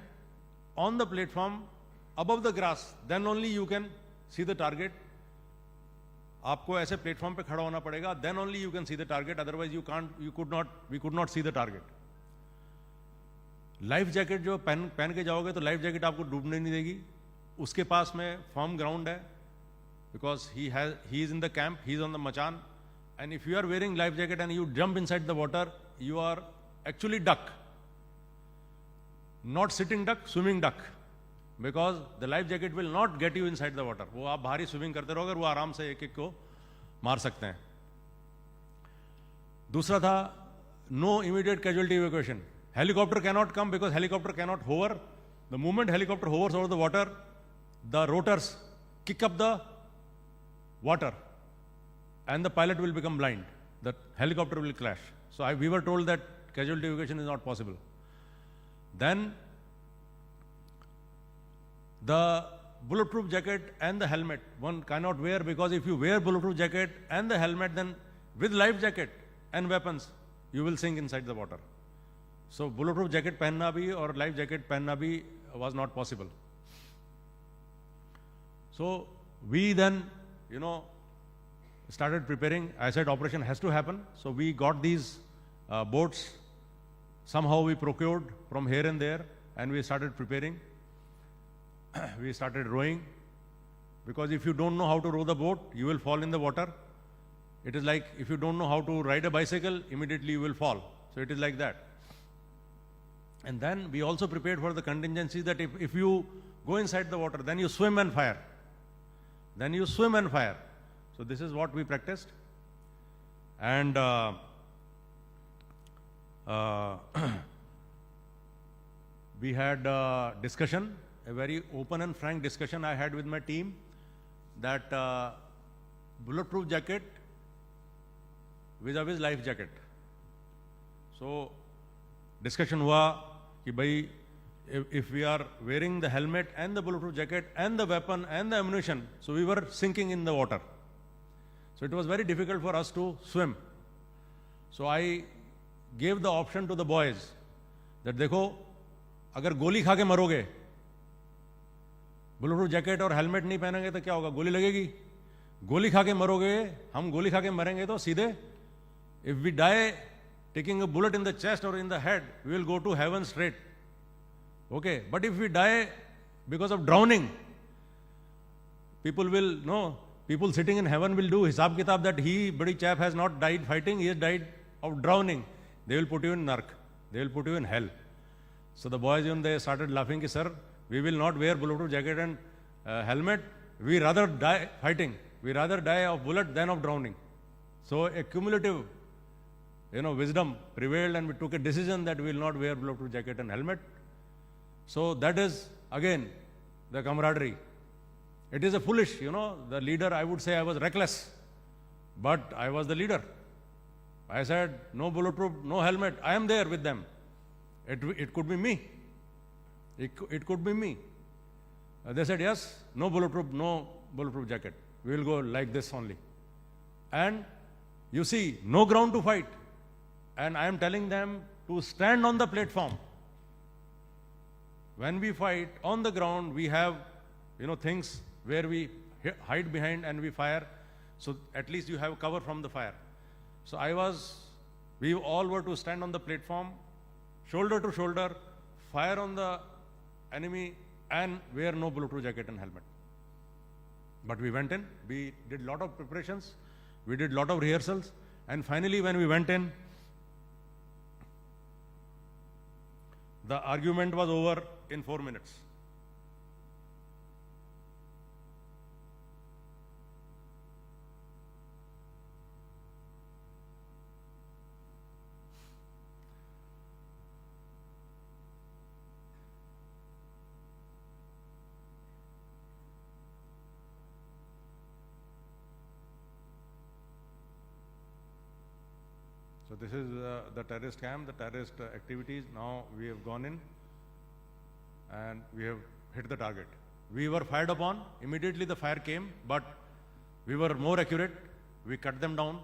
on the platform above the grass, then only you can see the target. आपको ऐसे platform पे खड़ा होना पड़ेगा, then only you can see the target, otherwise we could not see the target. Life jacket जो पहन के जाओगे तो लाइफ जैकेट आपको डूबने नहीं देगी. उसके पास में फर्म ग्राउंड है, because he is in the camp, he is on the machan, and if you are wearing life jacket and you jump inside the water, you are actually duck, not sitting duck, swimming duck, because the life jacket will not get you inside the water. वो आप बाहरी swimming करते रहोगे, वो आराम से एक को मार सकते हैं. दूसरा था no immediate casualty evacuation. Helicopter cannot come because helicopter cannot hover. The moment helicopter hovers over the water, the rotors kick up the water and the pilot will become blind. The helicopter will crash. So we were told that casualty evacuation is not possible. Then the bulletproof jacket and the helmet one cannot wear, because if you wear bulletproof jacket and the helmet, then with life jacket and weapons you will sink inside the water. So bulletproof jacket पहनना भी और life jacket पहनना भी was not possible. So we then, started preparing. I said operation has to happen. So we got these boats. Somehow we procured from here and there, and we started preparing. We started rowing, because if you don't know how to row the boat, you will fall in the water. It is like if you don't know how to ride a bicycle, immediately you will fall. So it is like that. And then we also prepared for the contingency that if you go inside the water, then you swim and fire. Then you swim and fire. So this is what we practiced. And we had a discussion, a very open and frank discussion I had with my team, that bulletproof jacket vis-a-vis life jacket. So discussion हुआ कि भाई if we are wearing the helmet and the bulletproof jacket and the weapon and the ammunition, so we were sinking in the water. So it was very difficult for us to swim. So I gave the option to the boys that देखो अगर गोली खा के मरोगे, bulletproof jacket और helmet नहीं पहनेंगे तो क्या होगा, गोली लगेगी. गोली खा के मरोगे, हम गोली खा के मरेंगे तो सीधे, if we die taking a bullet in the chest or in the head, we will go to heaven straight. Okay, but if we die because of drowning, people sitting in heaven will do hisab kitab that badi chap has not died fighting, he has died of drowning. They will put you in narc, they will put you in hell. So the boys, they started laughing, sir, we will not wear bulletproof jacket and helmet, we rather die fighting, we rather die of bullet than of drowning. So a cumulative wisdom prevailed, and we took a decision that we will not wear bulletproof jacket and helmet. So that is again the camaraderie. It is a foolish, the leader, I would say I was reckless, but I was the leader. I said no bulletproof, no helmet, I am there with them. It could be me. It could be me. They said yes, no bulletproof jacket. We will go like this only. And you see, no ground to fight. And I am telling them to stand on the platform. When we fight on the ground, we have, things where we hide behind and we fire. So at least you have cover from the fire. So we all were to stand on the platform, shoulder to shoulder, fire on the enemy and wear no bulletproof jacket and helmet. But we went in, we did lot of preparations, we did lot of rehearsals, and finally when we went in, the argument was over in 4 minutes. So this is the terrorist camp, the terrorist activities. Now we have gone in and we have hit the target. We were fired upon, immediately the fire came, but we were more accurate. We cut them down.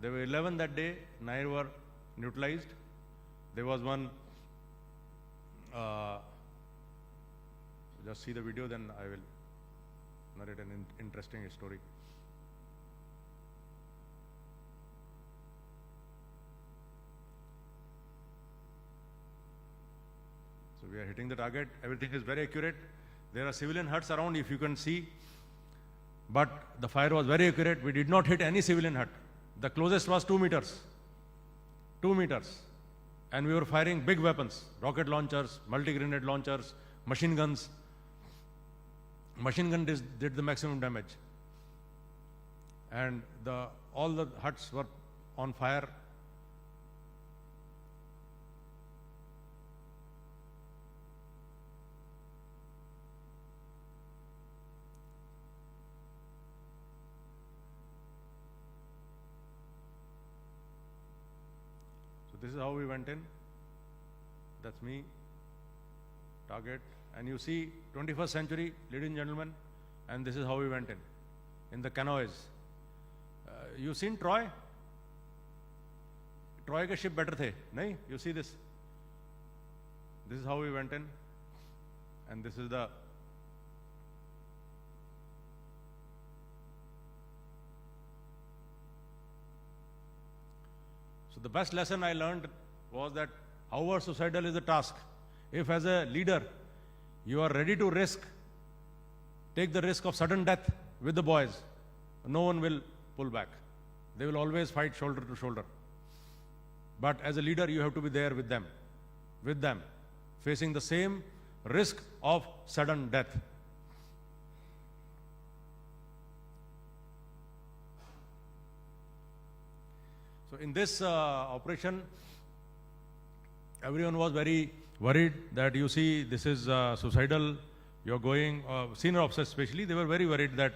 There were 11 that day, 9 were neutralized. There was one, just see the video, then I will narrate an interesting story. So we are hitting the target, everything is very accurate. There are civilian huts around, if you can see, but the fire was very accurate. We did not hit any civilian hut. The closest was 2 meters. 2 meters. And we were firing big weapons, rocket launchers, multi-grenade launchers, machine guns. Machine gun did the maximum damage. And all the huts were on fire this is how we went in. That's me, target. And you see 21st century, ladies and gentlemen, and this is how we went in the canoes. You seen Troy? Troy ke ship better the, nahi? You see this? This is how we went in, and this is the so the best lesson I learned was that however suicidal is the task, if as a leader you are ready to take the risk of sudden death with the boys, no one will pull back. They will always fight shoulder to shoulder. But as a leader, you have to be there with them, facing the same risk of sudden death. So in this operation, everyone was very worried that you see this is suicidal, you're going, senior officers especially, they were very worried that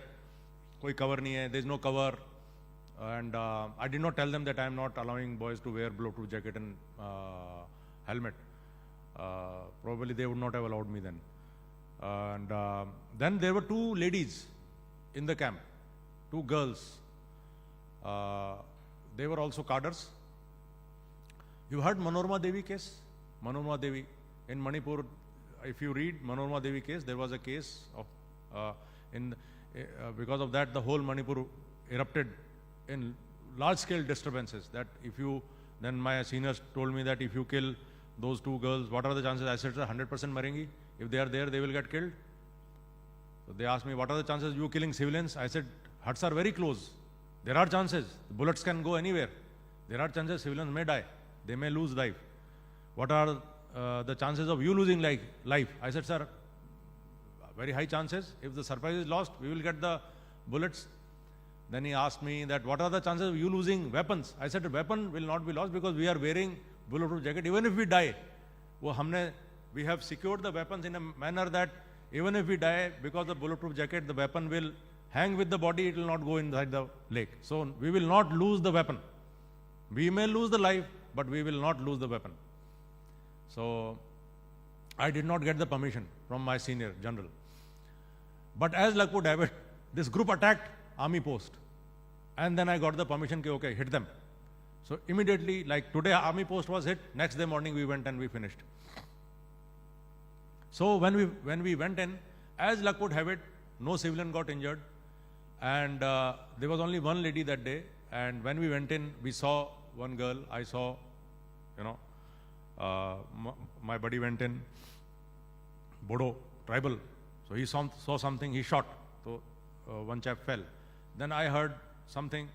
koi cover nahi hai, there's no cover. And I did not tell them that I am not allowing boys to wear bulletproof jacket and helmet. Probably they would not have allowed me then. And then there were two ladies in the camp, two girls. They were also cadres. You heard Manorama Devi case? Manorama Devi in Manipur. If you read Manorama Devi case, there was a case of because of that the whole Manipur erupted in large-scale disturbances. That if you, then my seniors told me that if you kill those two girls, what are the chances? I said, 100% marengi. If they are there, they will get killed. So they asked me, what are the chances of you killing civilians? I said, huts are very close. There are chances. The bullets can go anywhere. There are chances civilians may die. They may lose life. What are the chances of you losing life? I said, sir, very high chances. If the surprise is lost, we will get the bullets. Then he asked me that what are the chances of you losing weapons? I said, the weapon will not be lost because we are wearing bulletproof jacket. Even if we die, we have secured the weapons in a manner that even if we die because of bulletproof jacket, the weapon will hang with the body, it will not go inside the lake. So we will not lose the weapon. We may lose the life, but we will not lose the weapon. So I did not get the permission from my senior general. But as luck would have it, this group attacked army post. And then I got the permission, okay, hit them. So immediately, like today, army post was hit. Next day morning, we went and we finished. So when we went in, as luck would have it, no civilian got injured. And there was only one lady that day. And when we went in, we saw one girl. I saw, my buddy went in, Bodo, tribal. So he saw something, he shot. So one chap fell. Then I heard something.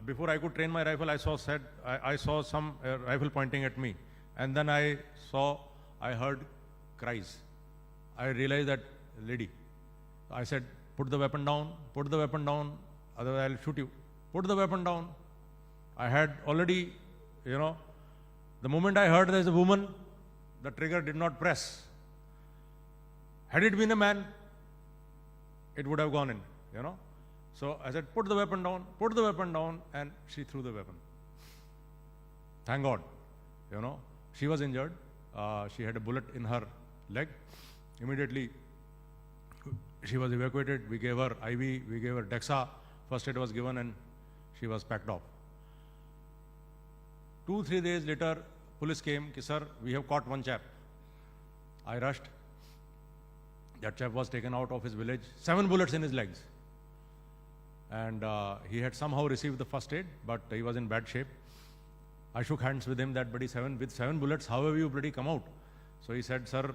Before I could train my rifle, I saw some rifle pointing at me. And then I heard cries. I realized that lady. I said, put the weapon down, otherwise I'll shoot you. Put the weapon down. I had already, the moment I heard there's a woman, the trigger did not press. Had it been a man, it would have gone in, So I said, put the weapon down, and she threw the weapon. Thank God, she was injured. She had a bullet in her leg. Immediately, she was evacuated. We gave her IV, we gave her Dexa. First aid was given and she was packed off. 2-3 days later, police came, sir, we have caught one chap. I rushed. That chap was taken out of his village, 7 bullets in his legs. And he had somehow received the first aid, but he was in bad shape. I shook hands with him that, buddy, with 7 bullets, how have you bloody come out? So he said, sir,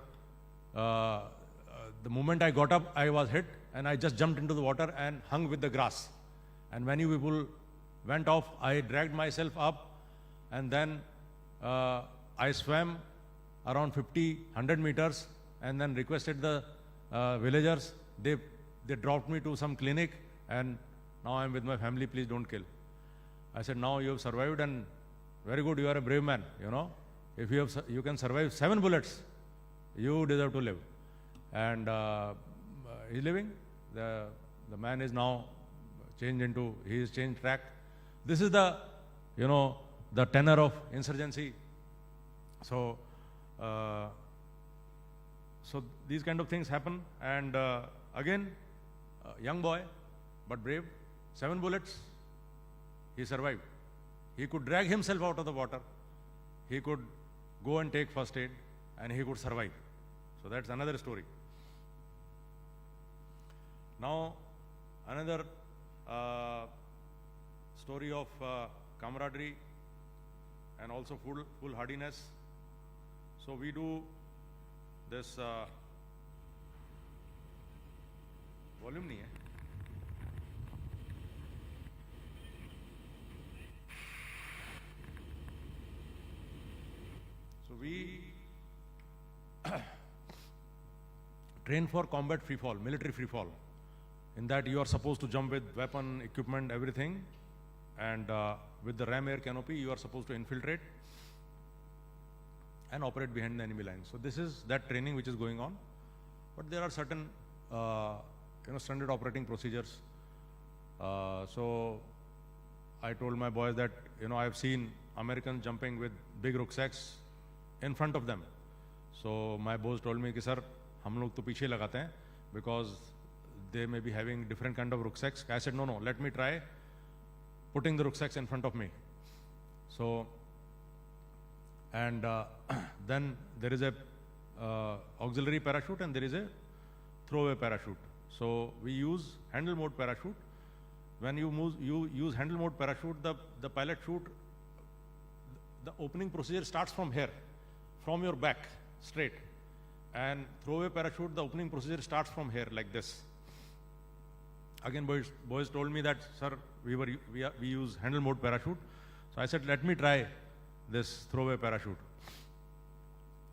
the moment I got up, I was hit and I just jumped into the water and hung with the grass. And when you people went off, I dragged myself up and then I swam around 50-100 meters and then requested the villagers. They dropped me to some clinic and now I'm with my family, please don't kill. I said, now you have survived and very good, you are a brave man, If you can survive 7 bullets, you deserve to live. And he's living. The man is now changed track. This is the, the tenor of insurgency. So, so these kind of things happen. And again, young boy, but brave, 7 bullets, he survived. He could drag himself out of the water. He could go and take first aid, and he could survive. So that's another story. Now, another story of camaraderie and also foolhardiness. So we do this volume nahi hai. So we train for combat free fall, military free fall. In that you are supposed to jump with weapon, equipment, everything, and with the ram air canopy you are supposed to infiltrate and operate behind the enemy lines. So this is that training which is going on, but there are certain standard operating procedures. So I told my boys that I have seen Americans jumping with big rucksacks in front of them. So my boss told me कि sir हम लोग तो पीछे लगाते हैं because they may be having different kind of rucksacks. I said no, let me try putting the rucksacks in front of me. So and then there is a auxiliary parachute and there is a throwaway parachute. So we use handle mode parachute. When you use handle mode parachute, the pilot chute, the opening procedure starts from here, from your back straight, and throwaway parachute, the opening procedure starts from here like this. Again, boys told me that sir, we use handle mode parachute. So I said let me try this throwaway parachute.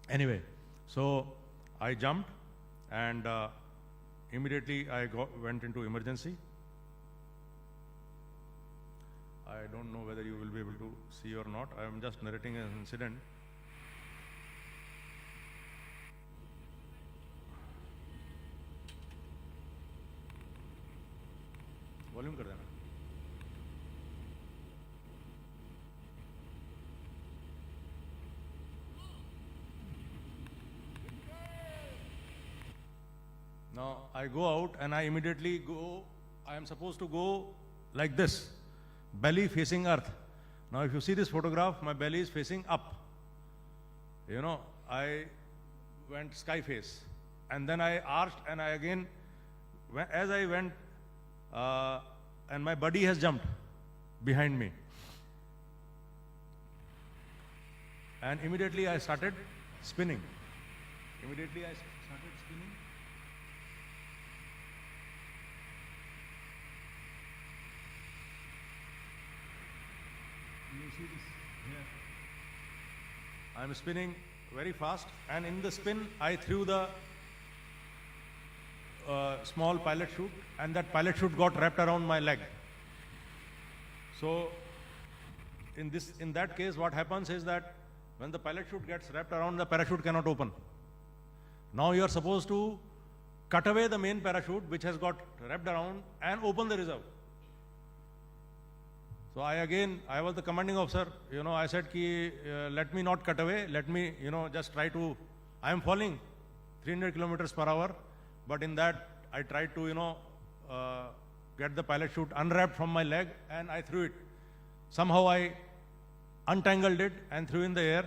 Anyway, so I jumped and immediately I went into emergency. I don't know whether you will be able to see or not. I am just narrating an incident. Volume कर देना. Now I go out and I immediately go. I am supposed to go like this, belly facing earth. Now if you see this photograph, my belly is facing up. I went sky face, and then I arched, and I again, as I went, and my buddy has jumped behind me. And immediately I started spinning. Immediately I started spinning. You see this here. I am spinning very fast, and in the spin I threw the small pilot chute, and that pilot chute got wrapped around my leg. So in that case, what happens is that when the pilot chute gets wrapped around, the parachute cannot open. Now you are supposed to cut away the main parachute which has got wrapped around and open the reserve. So I was the commanding officer, I said let me not cut away, let me, just try to, I am falling 300 kilometers per hour, but in that I tried to, get the pilot chute unwrapped from my leg, and I threw it. Somehow I untangled it and threw in the air,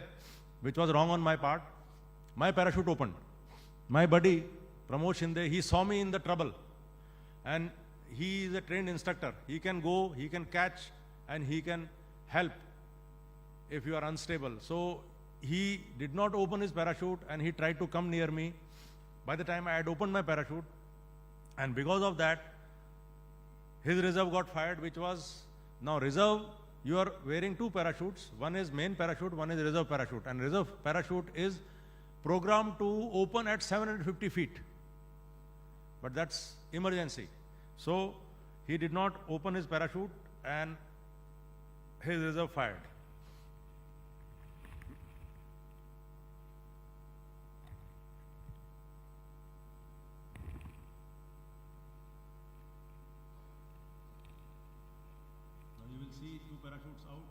which was wrong on my part. My parachute opened. My buddy, Pramod Shinde, he saw me in the trouble, and he is a trained instructor. He can go, he can catch, and he can help if you are unstable. So he did not open his parachute, and he tried to come near me. By the time I had opened my parachute, and because of that, his reserve got fired, which was, now reserve, you are wearing 2 parachutes. One is main parachute, one is reserve parachute. And reserve parachute is programmed to open at 750 feet. But that's emergency. So he did not open his parachute, and his reserve fired. Now you will see 2 parachutes out.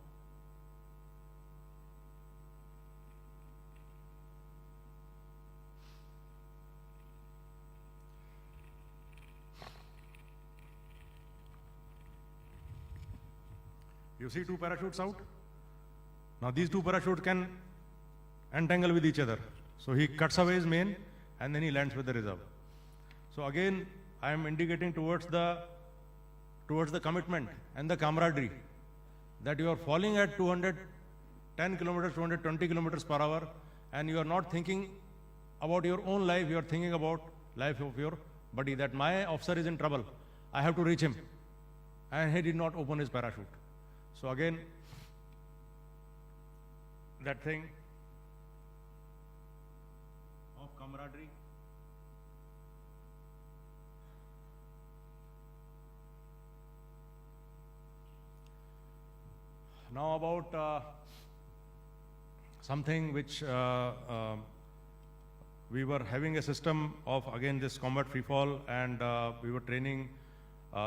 You see two parachutes out? Now these two parachutes can entangle with each other. So he cuts away his main and then he lands with the reserve. So again, I am indicating towards the commitment and the camaraderie that you are falling at 210 kilometers, 220 kilometers per hour, and you are not thinking about your own life, you are thinking about life of your buddy, that my officer is in trouble, I have to reach him. And he did not open his parachute. So again, that thing of camaraderie. Now about something which we were having a system of, again, this combat free fall, and we were training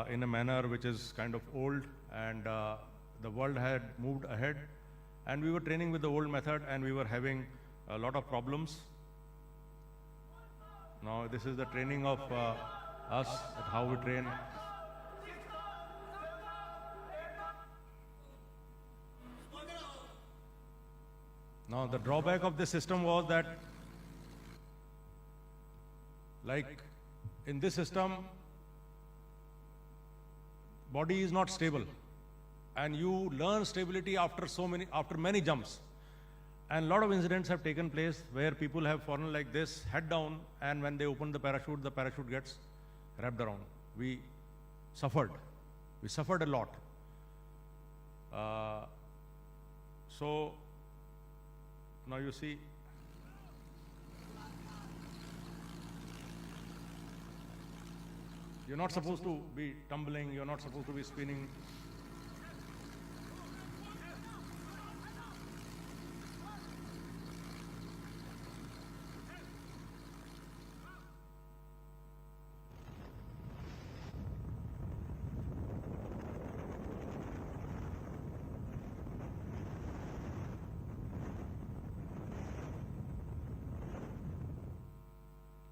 in a manner which is kind of old, and the world had moved ahead, and we were training with the old method, and we were having a lot of problems. Now this is the training of us, at how we train. Now the drawback of this system was that, like in this system, body is not stable, and you learn stability after many jumps. And a lot of incidents have taken place where people have fallen like this, head down, and when they open the parachute gets wrapped around. We suffered a lot. So now you see, you're not supposed to be tumbling, you're not supposed to be spinning.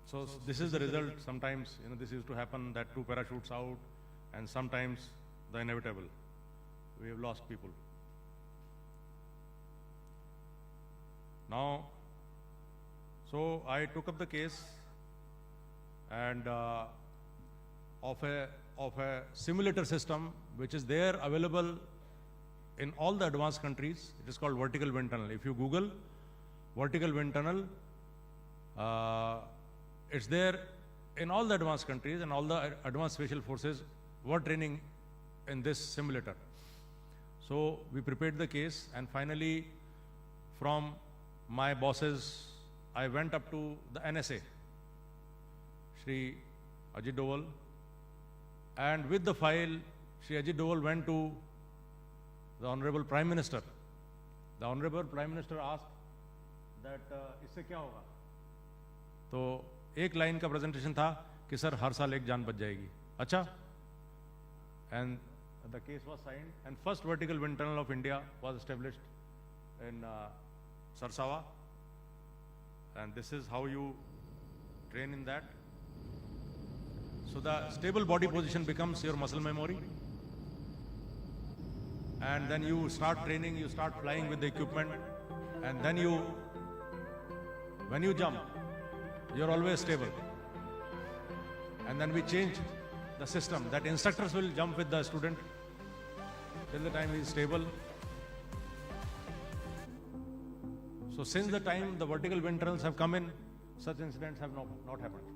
So this is the result. Sometimes, this used to happen, that two parachutes out, and sometimes the inevitable. We have lost people. Now, so I took up the case and of a simulator system which is there available in all the advanced countries. It is called vertical wind tunnel. If you Google vertical wind tunnel, it's there in all the advanced countries, and all the advanced special forces were training in this simulator. So we prepared the case, and finally from my bosses, I went up to the NSA, Shri Ajit Doval, and with the file, Shri Ajit Doval went to the Honorable Prime Minister. The Honorable Prime Minister asked that इससे क्या होगा? तो एक line का presentation था कि sir हर साल एक जान बच जाएगी. अच्छा? And the case was signed, and first vertical wind tunnel of India was established in Sarsawa, and this is how you train in that. So the stable body position becomes your muscle memory, and then you start training, you start flying with the equipment, and then when you jump, you're always stable. And then we change the system that instructors will jump with the student till the time he is stable. So since the time the vertical wind tunnels have come in, such incidents have not happened.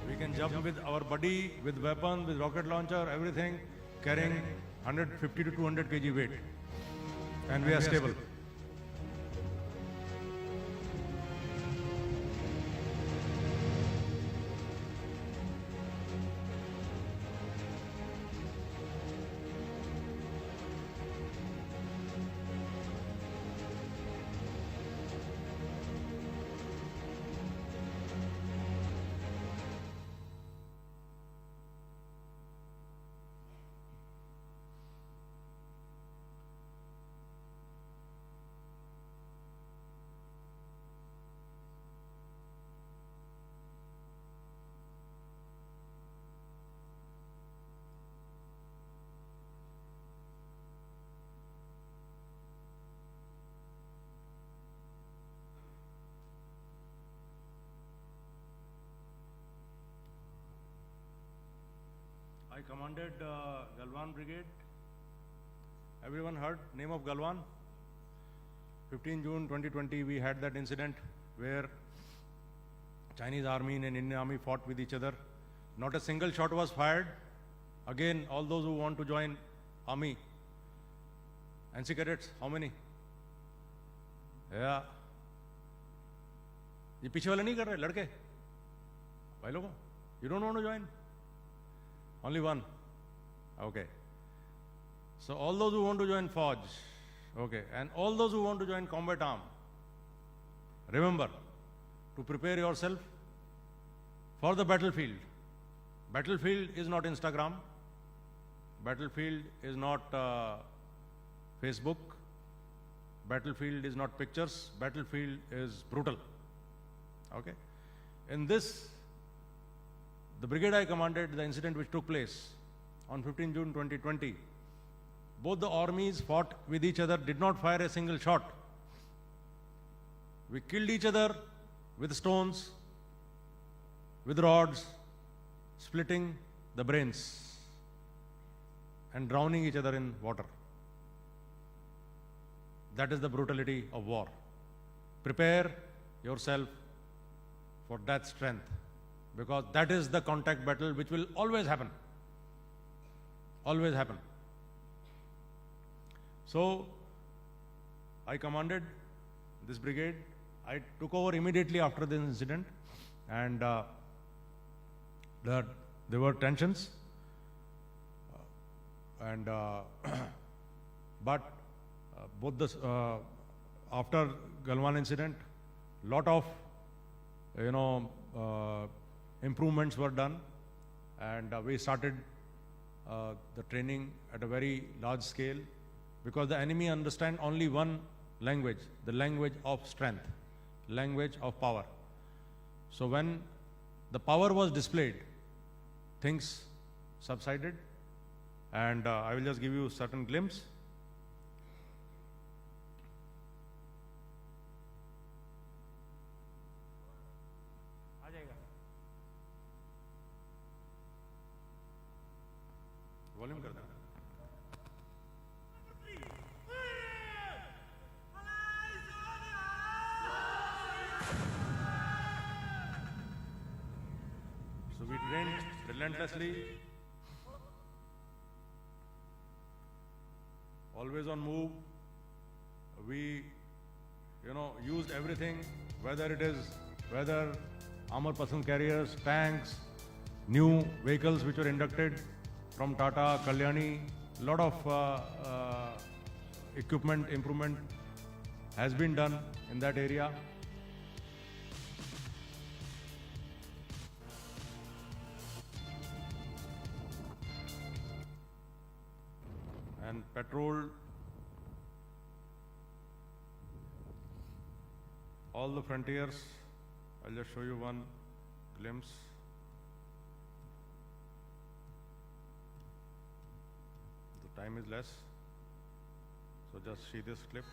We can jump with our buddy, with weapon, with rocket launcher, everything, carrying 150 to 200 kg weight. And we are stable. commanded Galwan Brigade. Everyone heard name of Galwan? 15 June 2020, we had that incident where Chinese army and Indian army fought with each other. Not a single shot was fired. Again, all those who want to join army. NC cadets, how many? Yeah. ये पीछे वाले नहीं कर रहे लड़के भाई लोगों, you don't want to join? Only one. Okay. So all those who want to join Fauj, okay, and all those who want to join combat arm, remember to prepare yourself for the battlefield. Battlefield is not Instagram. Battlefield is not Facebook. Battlefield is not pictures. Battlefield is brutal. Okay. In this, the brigade I commanded, the incident which took place on 15 June 2020, both the armies fought with each other, did not fire a single shot. We killed each other with stones, with rods, splitting the brains and drowning each other in water. That is the brutality of war. Prepare yourself for that strength, because that is the contact battle which will always happen. Always happen. So, I commanded this brigade. I took over immediately after this incident, and there were tensions, but both the after Galwan incident, lot of improvements were done, and we started the training at a very large scale, because the enemy understand only one language, the language of strength, language of power. So when the power was displayed, things subsided, and I will just give you a certain glimpse. Volume कर देना. So we trained relentlessly, always on move. We, used everything, whether armor personnel carriers, tanks, new vehicles which were inducted from Tata, Kalyani. Lot of equipment improvement has been done in that area. And patrolled all the frontiers. I'll just show you one glimpse. The time is less, so just see this clip.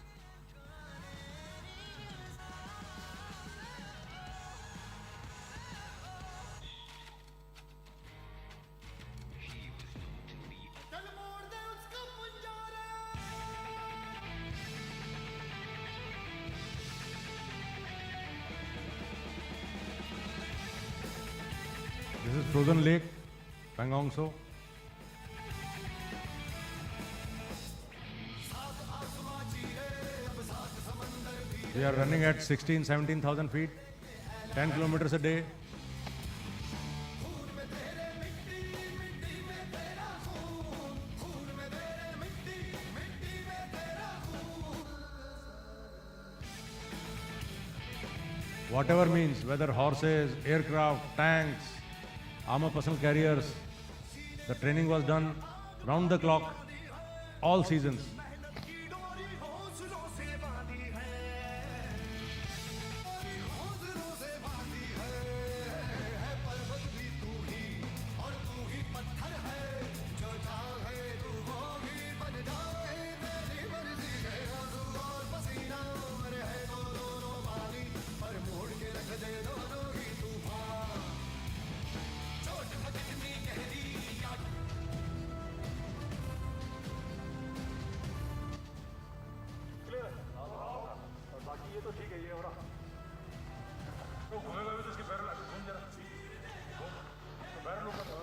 This is Frozen Lake, Pangong So. We are running at 17,000 feet, 10 kilometers a day. Whatever means, whether horses, aircraft, tanks, armor personnel carriers, the training was done round the clock, all seasons. तो ठीक है ये हो रहा तो घूमेगा भी तो इसके पैर लगा घूम जरा तो पैर लूंगा तो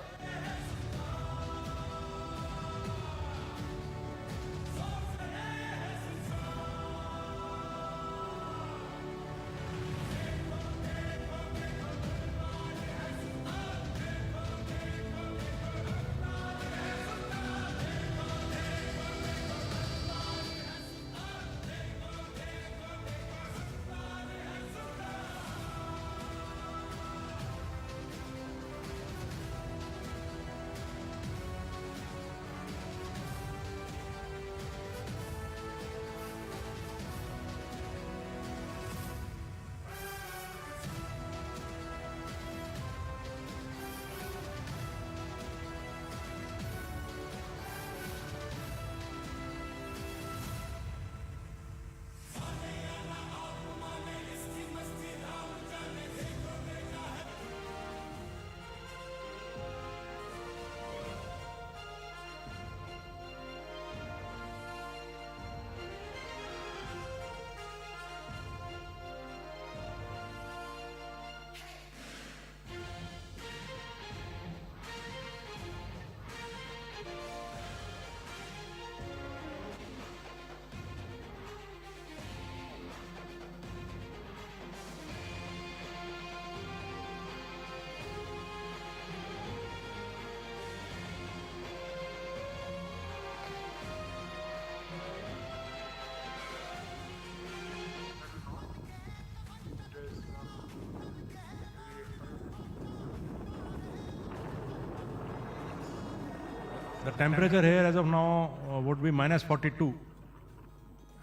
The temperature here as of now would be minus 42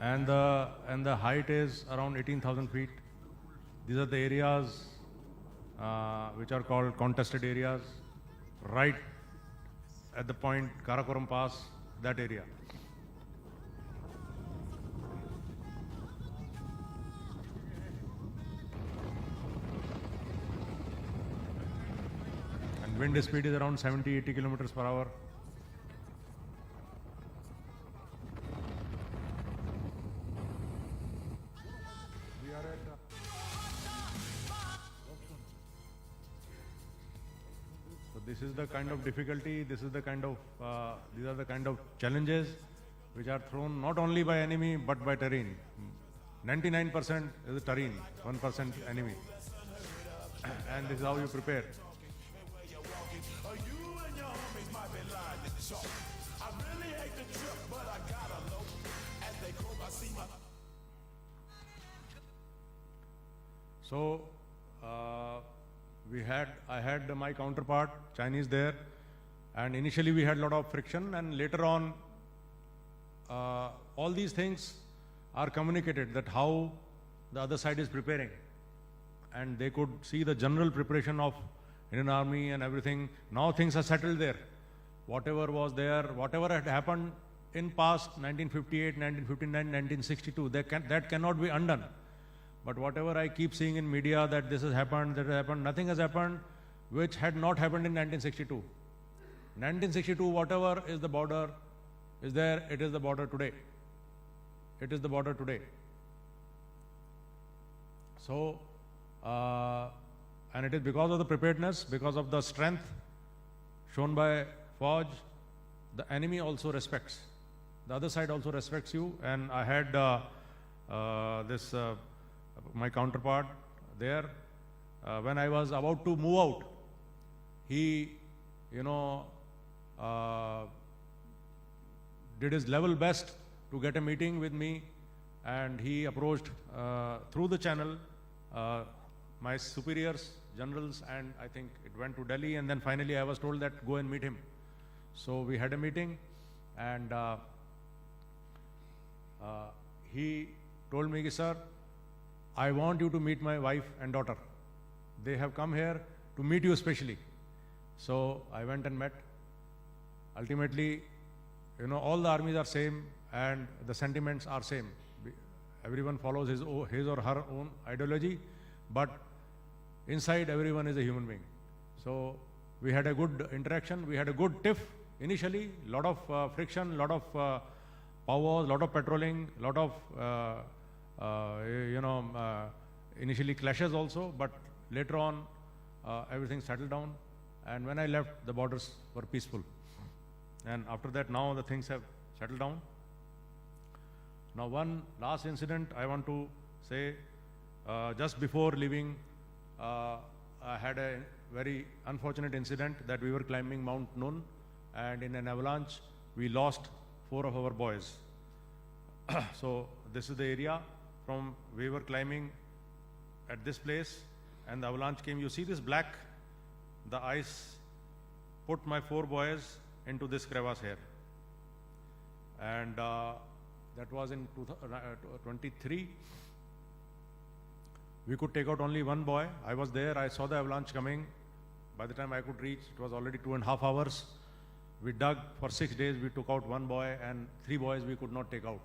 and the height is around 18,000 feet. These are the areas which are called contested areas, right at the point Karakoram Pass, that area. And wind speed is around 70-80 kilometers per hour. This is the kind of difficulty, this is the kind of, these are the kind of challenges which are thrown not only by enemy but by terrain. 99% is terrain, 1% enemy. And this is how you prepare. So, I had my counterpart, Chinese there, and initially we had a lot of friction, and later on, all these things are communicated, that how the other side is preparing. And they could see the general preparation of Indian Army and everything. Now things are settled there. Whatever was there, whatever had happened in past 1958, 1959, 1962, that cannot be undone. But whatever I keep seeing in media that this has happened, that has happened, nothing has happened which had not happened in 1962. 1962, whatever is the border is there, it is the border today. It is the border today. So, and it is because of the preparedness, because of the strength shown by Fauj, the enemy also respects. The other side also respects you. And I had my counterpart there. When I was about to move out, he, did his level best to get a meeting with me, and he approached through the channel my superiors, generals, and I think it went to Delhi, and then finally I was told that go and meet him. So we had a meeting, and he told me, sir, I want you to meet my wife and daughter. They have come here to meet you especially. So I went and met. Ultimately, all the armies are same and the sentiments are same. Everyone follows his or her own ideology, but inside everyone is a human being. So we had a good interaction. We had a good tiff initially, lot of friction, lot of powers, lot of patrolling, lot of initially clashes also, but later on everything settled down. And when I left, the borders were peaceful. And after that, now the things have settled down. Now, one last incident I want to say, just before leaving, I had a very unfortunate incident that we were climbing Mount Nun, and in an avalanche, we lost 4 of our boys. So this is the area from we were climbing at this place, and the avalanche came. You see this black, the ice put my 4 boys into this crevasse here. And that was in 2023. We could take out only 1 boy. I was there, I saw the avalanche coming. By the time I could reach, it was already 2.5 hours. We dug for 6 days, we took out 1 boy, and 3 boys we could not take out.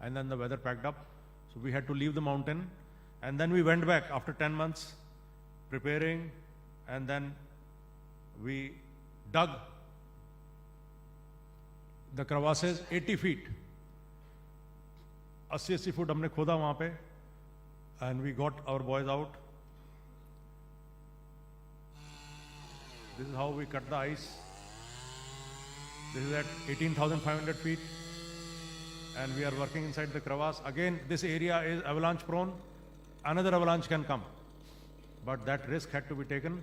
And then the weather packed up, so we had to leave the mountain. And then we went back after 10 months, preparing, and then we dug the crevasses 80 feet. 80 foot हमने खोदा वहाँ पे, and we got our boys out. This is how we cut the ice. This is at 18,500 feet, and we are working inside the crevasse. Again, this area is avalanche prone. Another avalanche can come, but that risk had to be taken.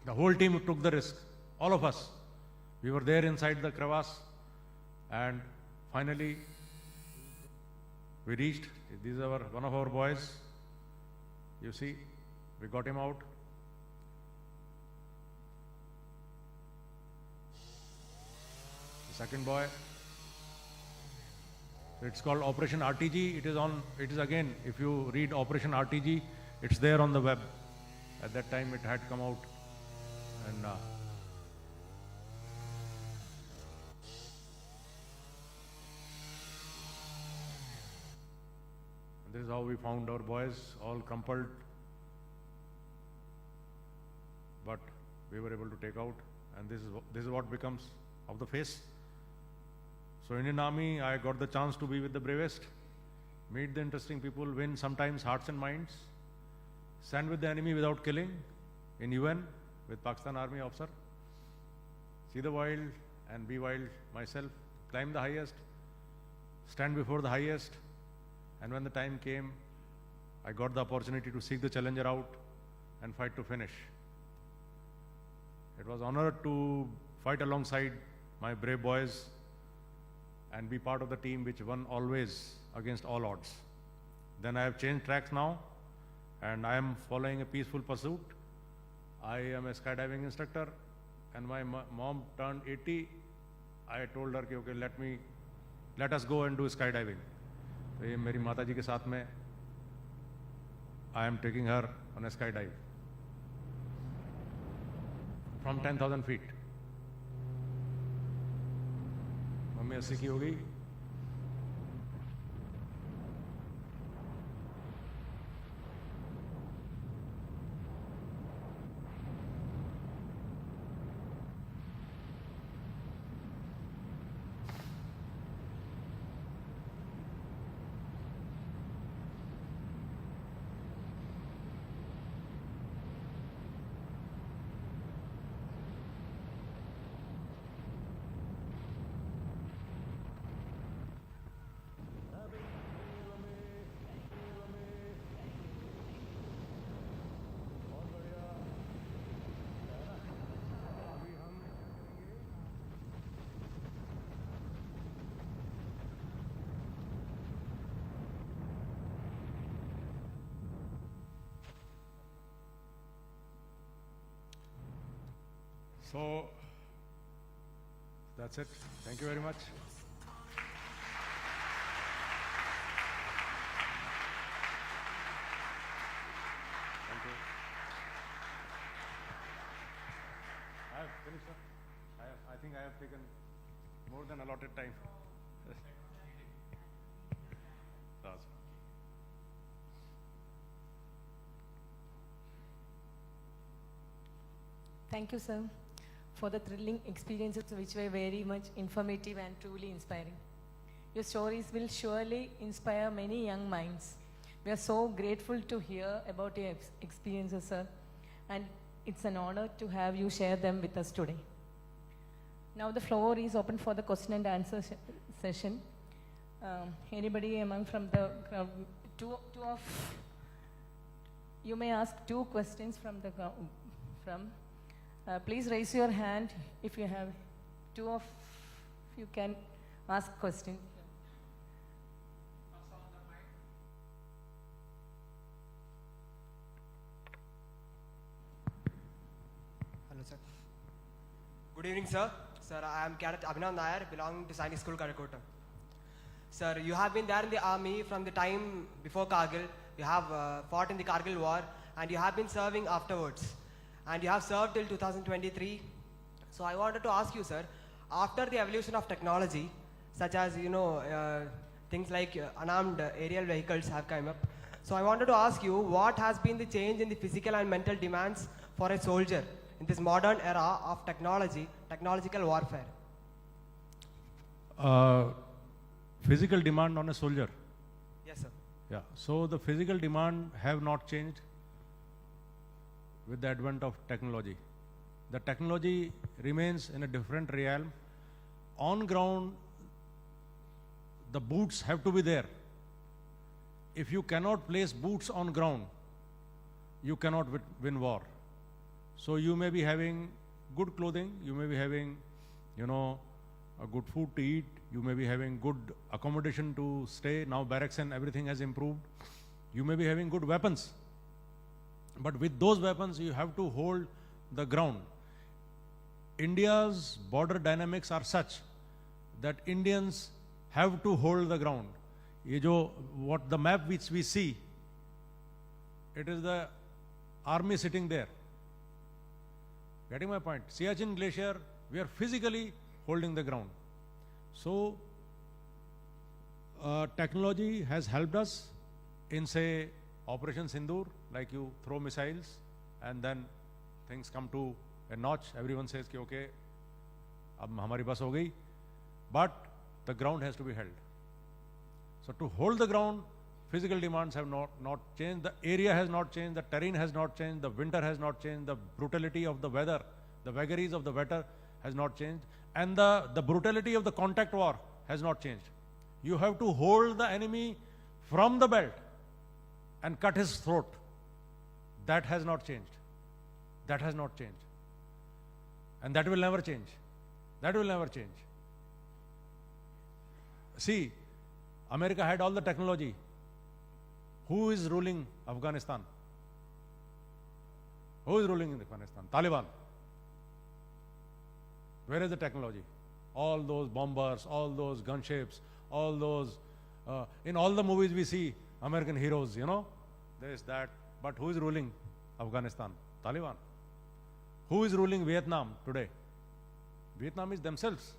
The whole team took the risk, all of us. We were there inside the crevasse, and finally we reached. This is one of our boys. You see, we got him out. The second boy. It's called Operation RTG. It is again, if you read Operation RTG, it's there on the web. At that time it had come out. And this is how we found our boys, all crumpled. But we were able to take out, and this is what becomes of the face. So Indian Army, I got the chance to be with the bravest, meet the interesting people, win sometimes hearts and minds, stand with the enemy without killing in UN with Pakistan Army officer, see the wild and be wild myself, climb the highest, stand before the highest, and when the time came, I got the opportunity to seek the challenger out and fight to finish. It was an honor to fight alongside my brave boys and be part of the team which won always against all odds. Then I have changed tracks now, and I am following a peaceful pursuit. I am a skydiving instructor, and my mom turned 80. I told her, okay, let us go and do skydiving. So ये मेरी माता जी के साथ में, I am taking her on a skydive from 10,000 feet. Mummy 80 की हो गई. So that's it. Thank you very much. Thank you. I have finished, sir. I think I have taken more than allotted time. Awesome. Thank you, sir, for the thrilling experiences which were very much informative and truly inspiring. Your stories will surely inspire many young minds We are so grateful to hear about your experiences, sir. And it's an honor to have you share them with us today. Now the floor is open for the question and answer session. Anybody among from the crowd? You may ask 2 questions from the please raise your hand if you have 2 of you can ask questions. Hello, sir. Good evening, sir. Sir, I am Cadet Abhinav Nair, belonging to Sainik School, Karakota. Sir, you have been there in the army from the time before Kargil. You have fought in the Kargil war, and you have been serving afterwards. And you have served till 2023. So I wanted to ask you, sir, after the evolution of technology, such as, things like unarmed aerial vehicles have come up. So I wanted to ask you, what has been the change in the physical and mental demands for a soldier in this modern era of technological warfare? Physical demand on a soldier. Yes, sir. Yeah. So the physical demand have not changed with the advent of technology. The technology remains in a different realm. On ground, the boots have to be there. If you cannot place boots on ground, you cannot win war. So you may be having good clothing, you may be having, a good food to eat, you may be having good accommodation to stay. Now barracks and everything has improved. You may be having good weapons. But with those weapons, you have to hold the ground. India's border dynamics are such that Indians have to hold the ground. What the map which we see, it is the army sitting there. Getting my point? Siachen Glacier, we are physically holding the ground. So, technology has helped us in, say, Operation Sindoor, like you throw missiles and then things come to a notch. Everyone says, okay, ab hamari bas ho gayi. But the ground has to be held. So to hold the ground, physical demands have not changed. The area has not changed. The terrain has not changed. The winter has not changed. The brutality of the weather, the vagaries of the weather has not changed. And the brutality of the contact war has not changed. You have to hold the enemy from the belt and cut his throat. That has not changed. That has not changed. And that will never change. That will never change. See, America had all the technology. Who is ruling Afghanistan? Who is ruling in Afghanistan? Taliban. Where is the technology? All those bombers, all those gunships, all those, in all the movies we see American heroes, this, that. But who is ruling Afghanistan? Taliban. Who is ruling Vietnam today? Vietnam is themselves.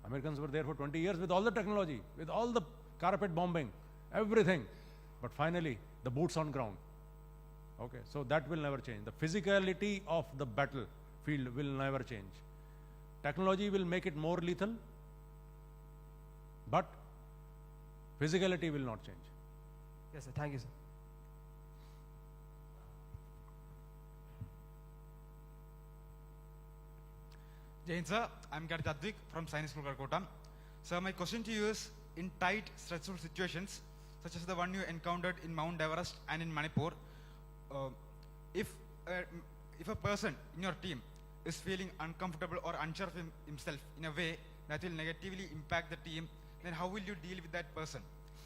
Americans were there for 20 years with all the technology, with all the carpet bombing, everything. But finally, the boots on ground. Okay, so that will never change. The physicality of the battlefield will never change. Technology will make it more lethal, but physicality will not change. Yes, sir. Thank you, sir. Jain sir, I'm Cadet Advik from Sainik School, Karakota. Sir, my question to you is, in tight, stressful situations, such as the one you encountered in Mount Everest and in Manipur, if a person in your team is feeling uncomfortable or unsure of himself in a way that will negatively impact the team, then how will you deal with that person?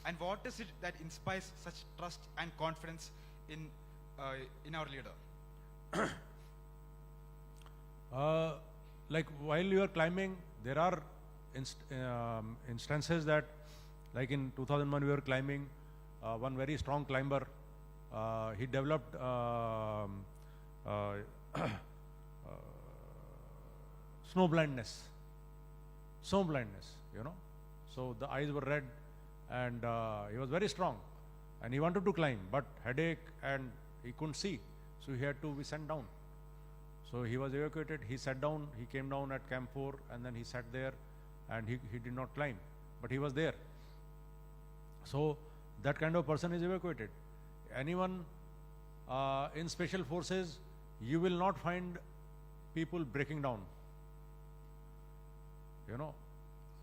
And what is it that inspires such trust and confidence in our leader? Like while you are climbing, there are instances that, like in 2001 we were climbing, one very strong climber, he developed snow blindness, so the eyes were red, and he was very strong, and he wanted to climb, but headache and he couldn't see, so he had to be sent down. So he was evacuated, he sat down, he came down at Camp 4, and then he sat there, and he did not climb, but he was there. So that kind of person is evacuated. anyone in special forces, you will not find people breaking down. You know,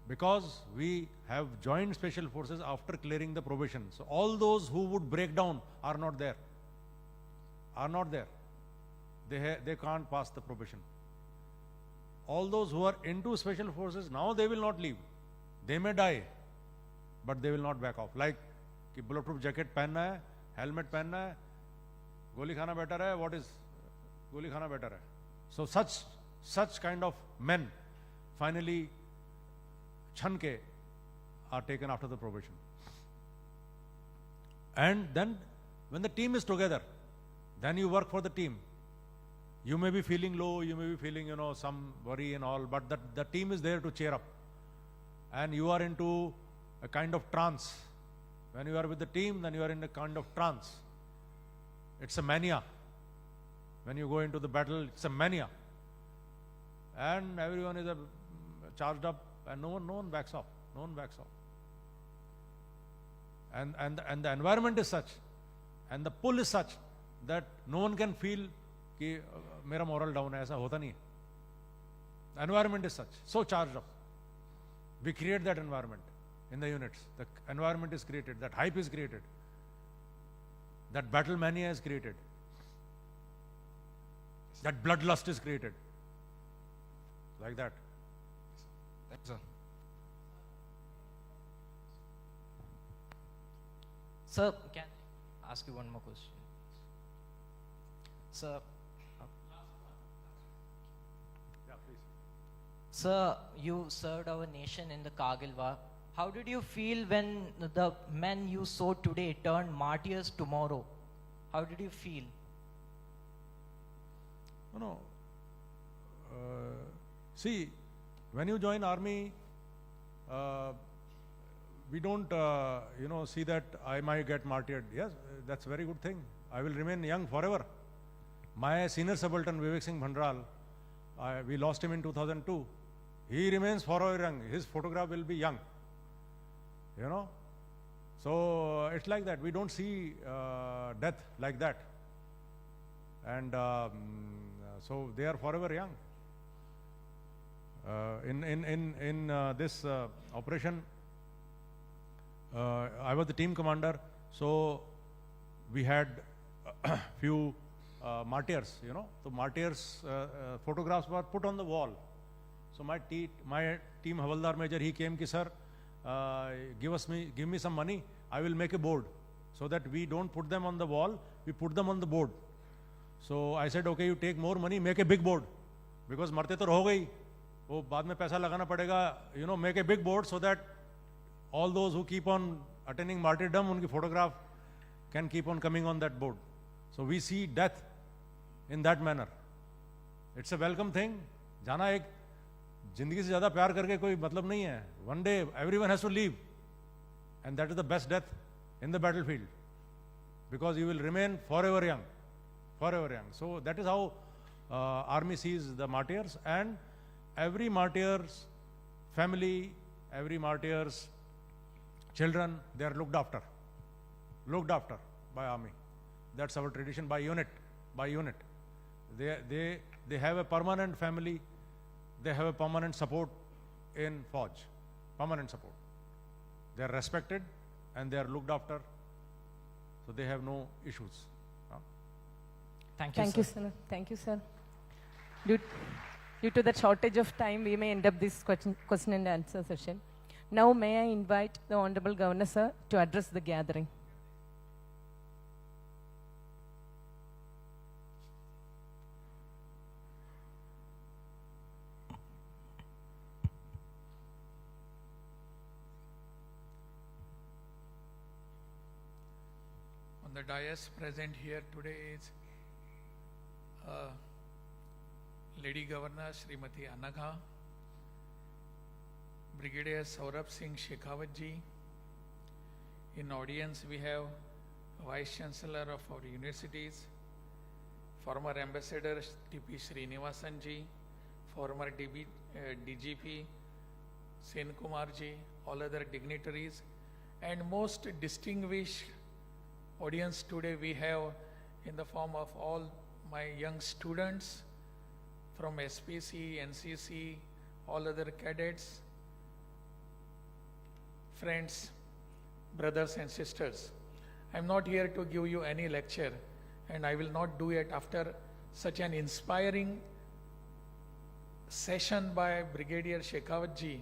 because we have joined special forces after clearing the probation. So all those who would break down are not there. Are not there. They can't pass the probation. All those who are into special forces, now they will not leave. They may die, but they will not back off. Like, कि bulletproof jacket पहनना है, helmet पहनना है, गोली खाना better है, what is गोली खाना better है. So such kind of men finally Chanke are taken after the probation. And then when the team is together, then you work for the team. You may be feeling low, you may be feeling, you know, some worry and all, but the team is there to cheer up. And you are into a kind of trance. When you are with the team, then you are in a kind of trance. It's a mania. When you go into the battle, it's a mania. And everyone is charged up, and no one backs off. No one backs off. And the environment is such, and the pull is such, that no one can feel कि मेरा moral down है, ऐसा होता नहीं है. The environment is such, so charged up. We create that environment in the units. The environment is created, that hype is created, that battle mania is created, that bloodlust is created. Like that. Thanks, sir. Sir, can I ask you one more question? Sir, Yeah, please. sir, you served our nation in the Kargil war. How did you feel when the men you saw today turned martyrs tomorrow? How did you feel? No. See, when you join army, we don't, see that I might get martyred. Yes, that's a very good thing. I will remain young forever. My senior subaltern, Vivek Singh Bhandral, we lost him in 2002. He remains forever young. His photograph will be young. You know? So it's like that. We don't see death like that. And so they are forever young. In this operation, I was the team commander, so we had few martyrs, you know. So martyrs photographs were put on the wall. So my team Havaldar Major, he came ki sir, give me some money, I will make a board, so that we don't put them on the wall, we put them on the board. So I said, okay, you take more money, make a big board, because मरते तो रहो गई, वो बाद में पैसा लगाना पड़ेगा, you know, make a big board so that all those who keep on attending martyrdom, उनकी photograph can keep on coming on that board. So we see death in that manner. It's a welcome thing. जाना एक जिंदगी से ज़्यादा प्यार करके कोई मतलब नहीं है. One day everyone has to leave, and that is the best death in the battlefield, because you will remain forever young, forever young. So that is how army sees the martyrs, and every martyr's family, every martyr's children, they are looked after by army. That's our tradition, by unit. They have a permanent family, they have a permanent support in Fauj, permanent support. They are respected and they are looked after, so they have no issues. Thank you, Thank sir. you, sir. Thank you, sir. Due to the shortage of time, we may end up this question and answer session. Now, may I invite the Honorable Governor, sir, to address the gathering. On the dais present here today is Lady Governor Srimati Anagha, Brigadier Saurabh Singh Shekhawat ji. In audience we have Vice Chancellor of our universities, former Ambassador T.P. Srinivasan ji, former DGP Sen Kumar ji, all other dignitaries, and most distinguished audience today we have in the form of all my young students from SPC, NCC, all other cadets, friends, brothers and sisters. I'm not here to give you any lecture, and I will not do it after such an inspiring session by Brigadier Shekhawat ji.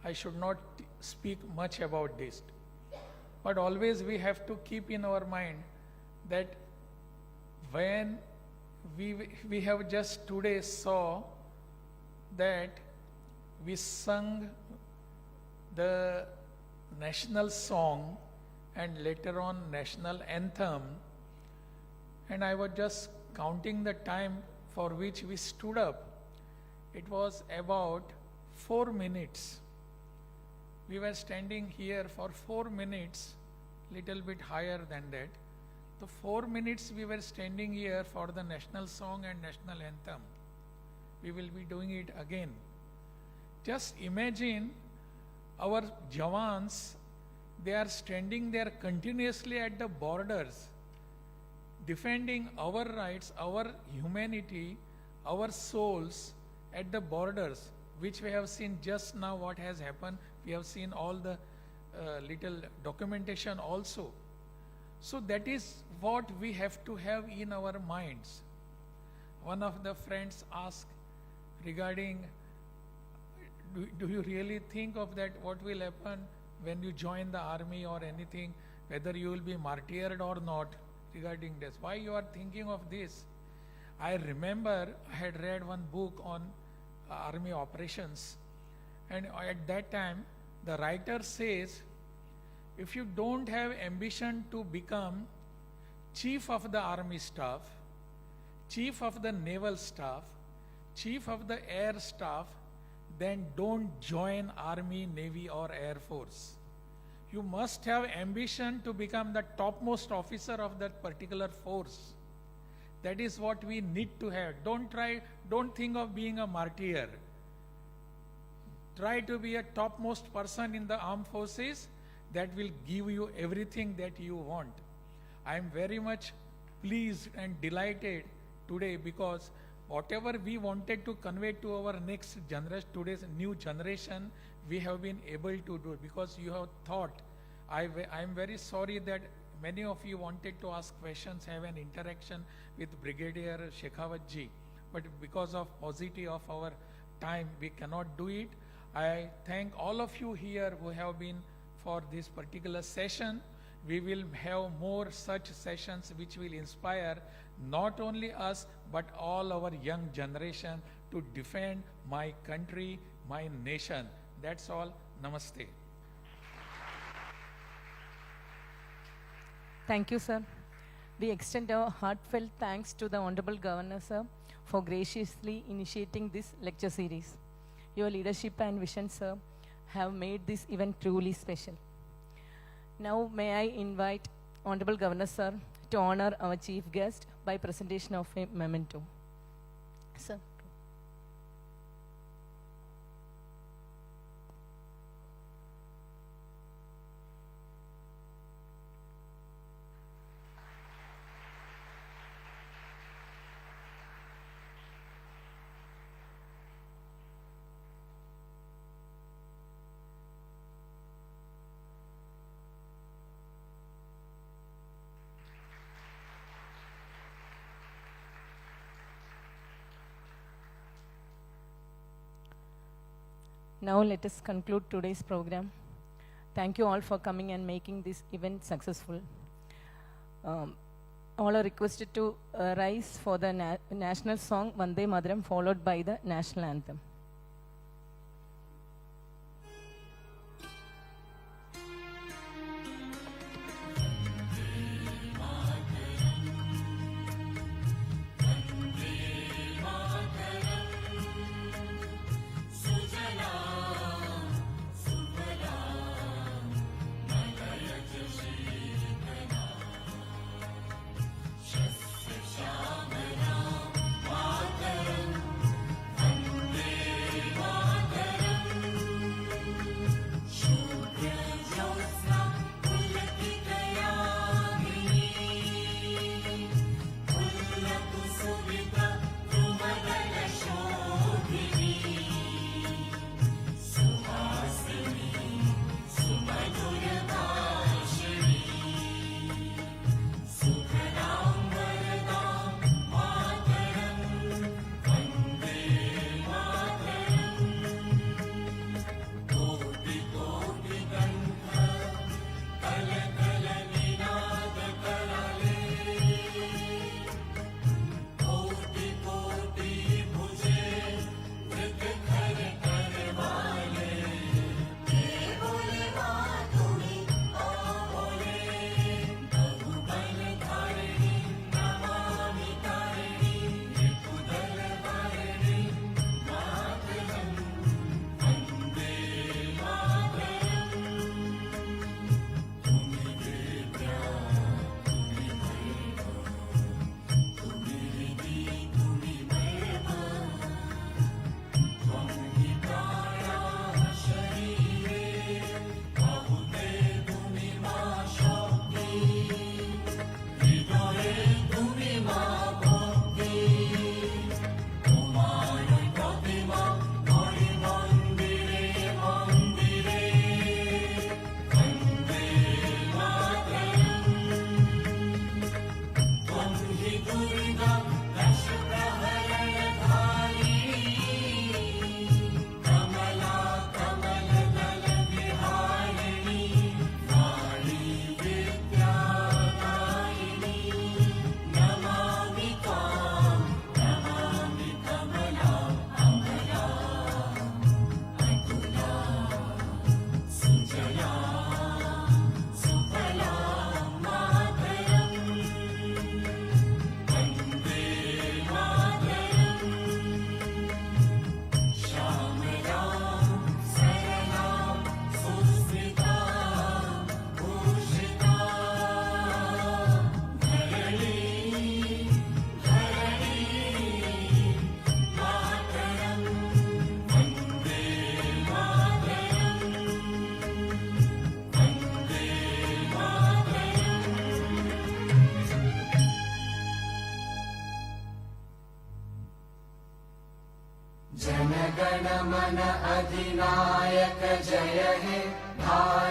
I should not speak much about this. But always we have to keep in our mind that when we have just today saw that we sung the national song and later on national anthem, and I was just counting the time for which we stood up. It was about 4 minutes. We were standing here for 4 minutes, little bit higher than that. The 4 minutes we were standing here for the national song and national anthem. We will be doing it again. Just imagine our Jawans, they are standing there continuously at the borders, defending our rights, our humanity, our souls at the borders, which we have seen just now what has happened. We have seen all the little documentation also. So that is what we have to have in our minds. One of the friends asked regarding, do you really think of that, what will happen when you join the army or anything, whether you will be martyred or not, regarding this. Why you are thinking of this? I remember I had read one book on army operations, and at that time the writer says, if you don't have ambition to become chief of the army staff, chief of the naval staff, chief of the air staff, then don't join army, navy or air force. You must have ambition to become the topmost officer of that particular force. That is what we need to have. Don't think of being a martyr. Try to be a topmost person in the armed forces. That will give you everything that you want. I am very much pleased and delighted today, because whatever we wanted to convey to our next generation, today's new generation, we have been able to do, because you have thought. I am very sorry that many of you wanted to ask questions, have an interaction with Brigadier Shekhawat ji, but because of paucity of our time, we cannot do it. I thank all of you here who have been for this particular session. We will have more such sessions which will inspire not only us but all our young generation to defend my country, my nation. That's all. Namaste. Thank you, sir. We extend our heartfelt thanks to the Honorable Governor, sir, for graciously initiating this lecture series. Your leadership and vision, sir, have made this event truly special. Now, may I invite Honorable Governor, sir, to honor our chief guest by presentation of a memento. Sir. Now let us conclude today's program. Thank you all for coming and making this event successful. All are requested to rise for the national song Vande Mataram, followed by the national anthem. Vande Durga दश प्रहरणधारिणी कमला कमल दल विहारिणी वाणी विद्यादायिनी नमामि त्वां नमामि कमला अमला अतुला सुजला सुफला मातरम् वन्दे मातरम् श्यामलां सरलां सुस्मितां भूषितां धरणीं मातरम् वन्दे मातरम् वन्दे मातरम् जन गण मन अधिनायक जय हे भारत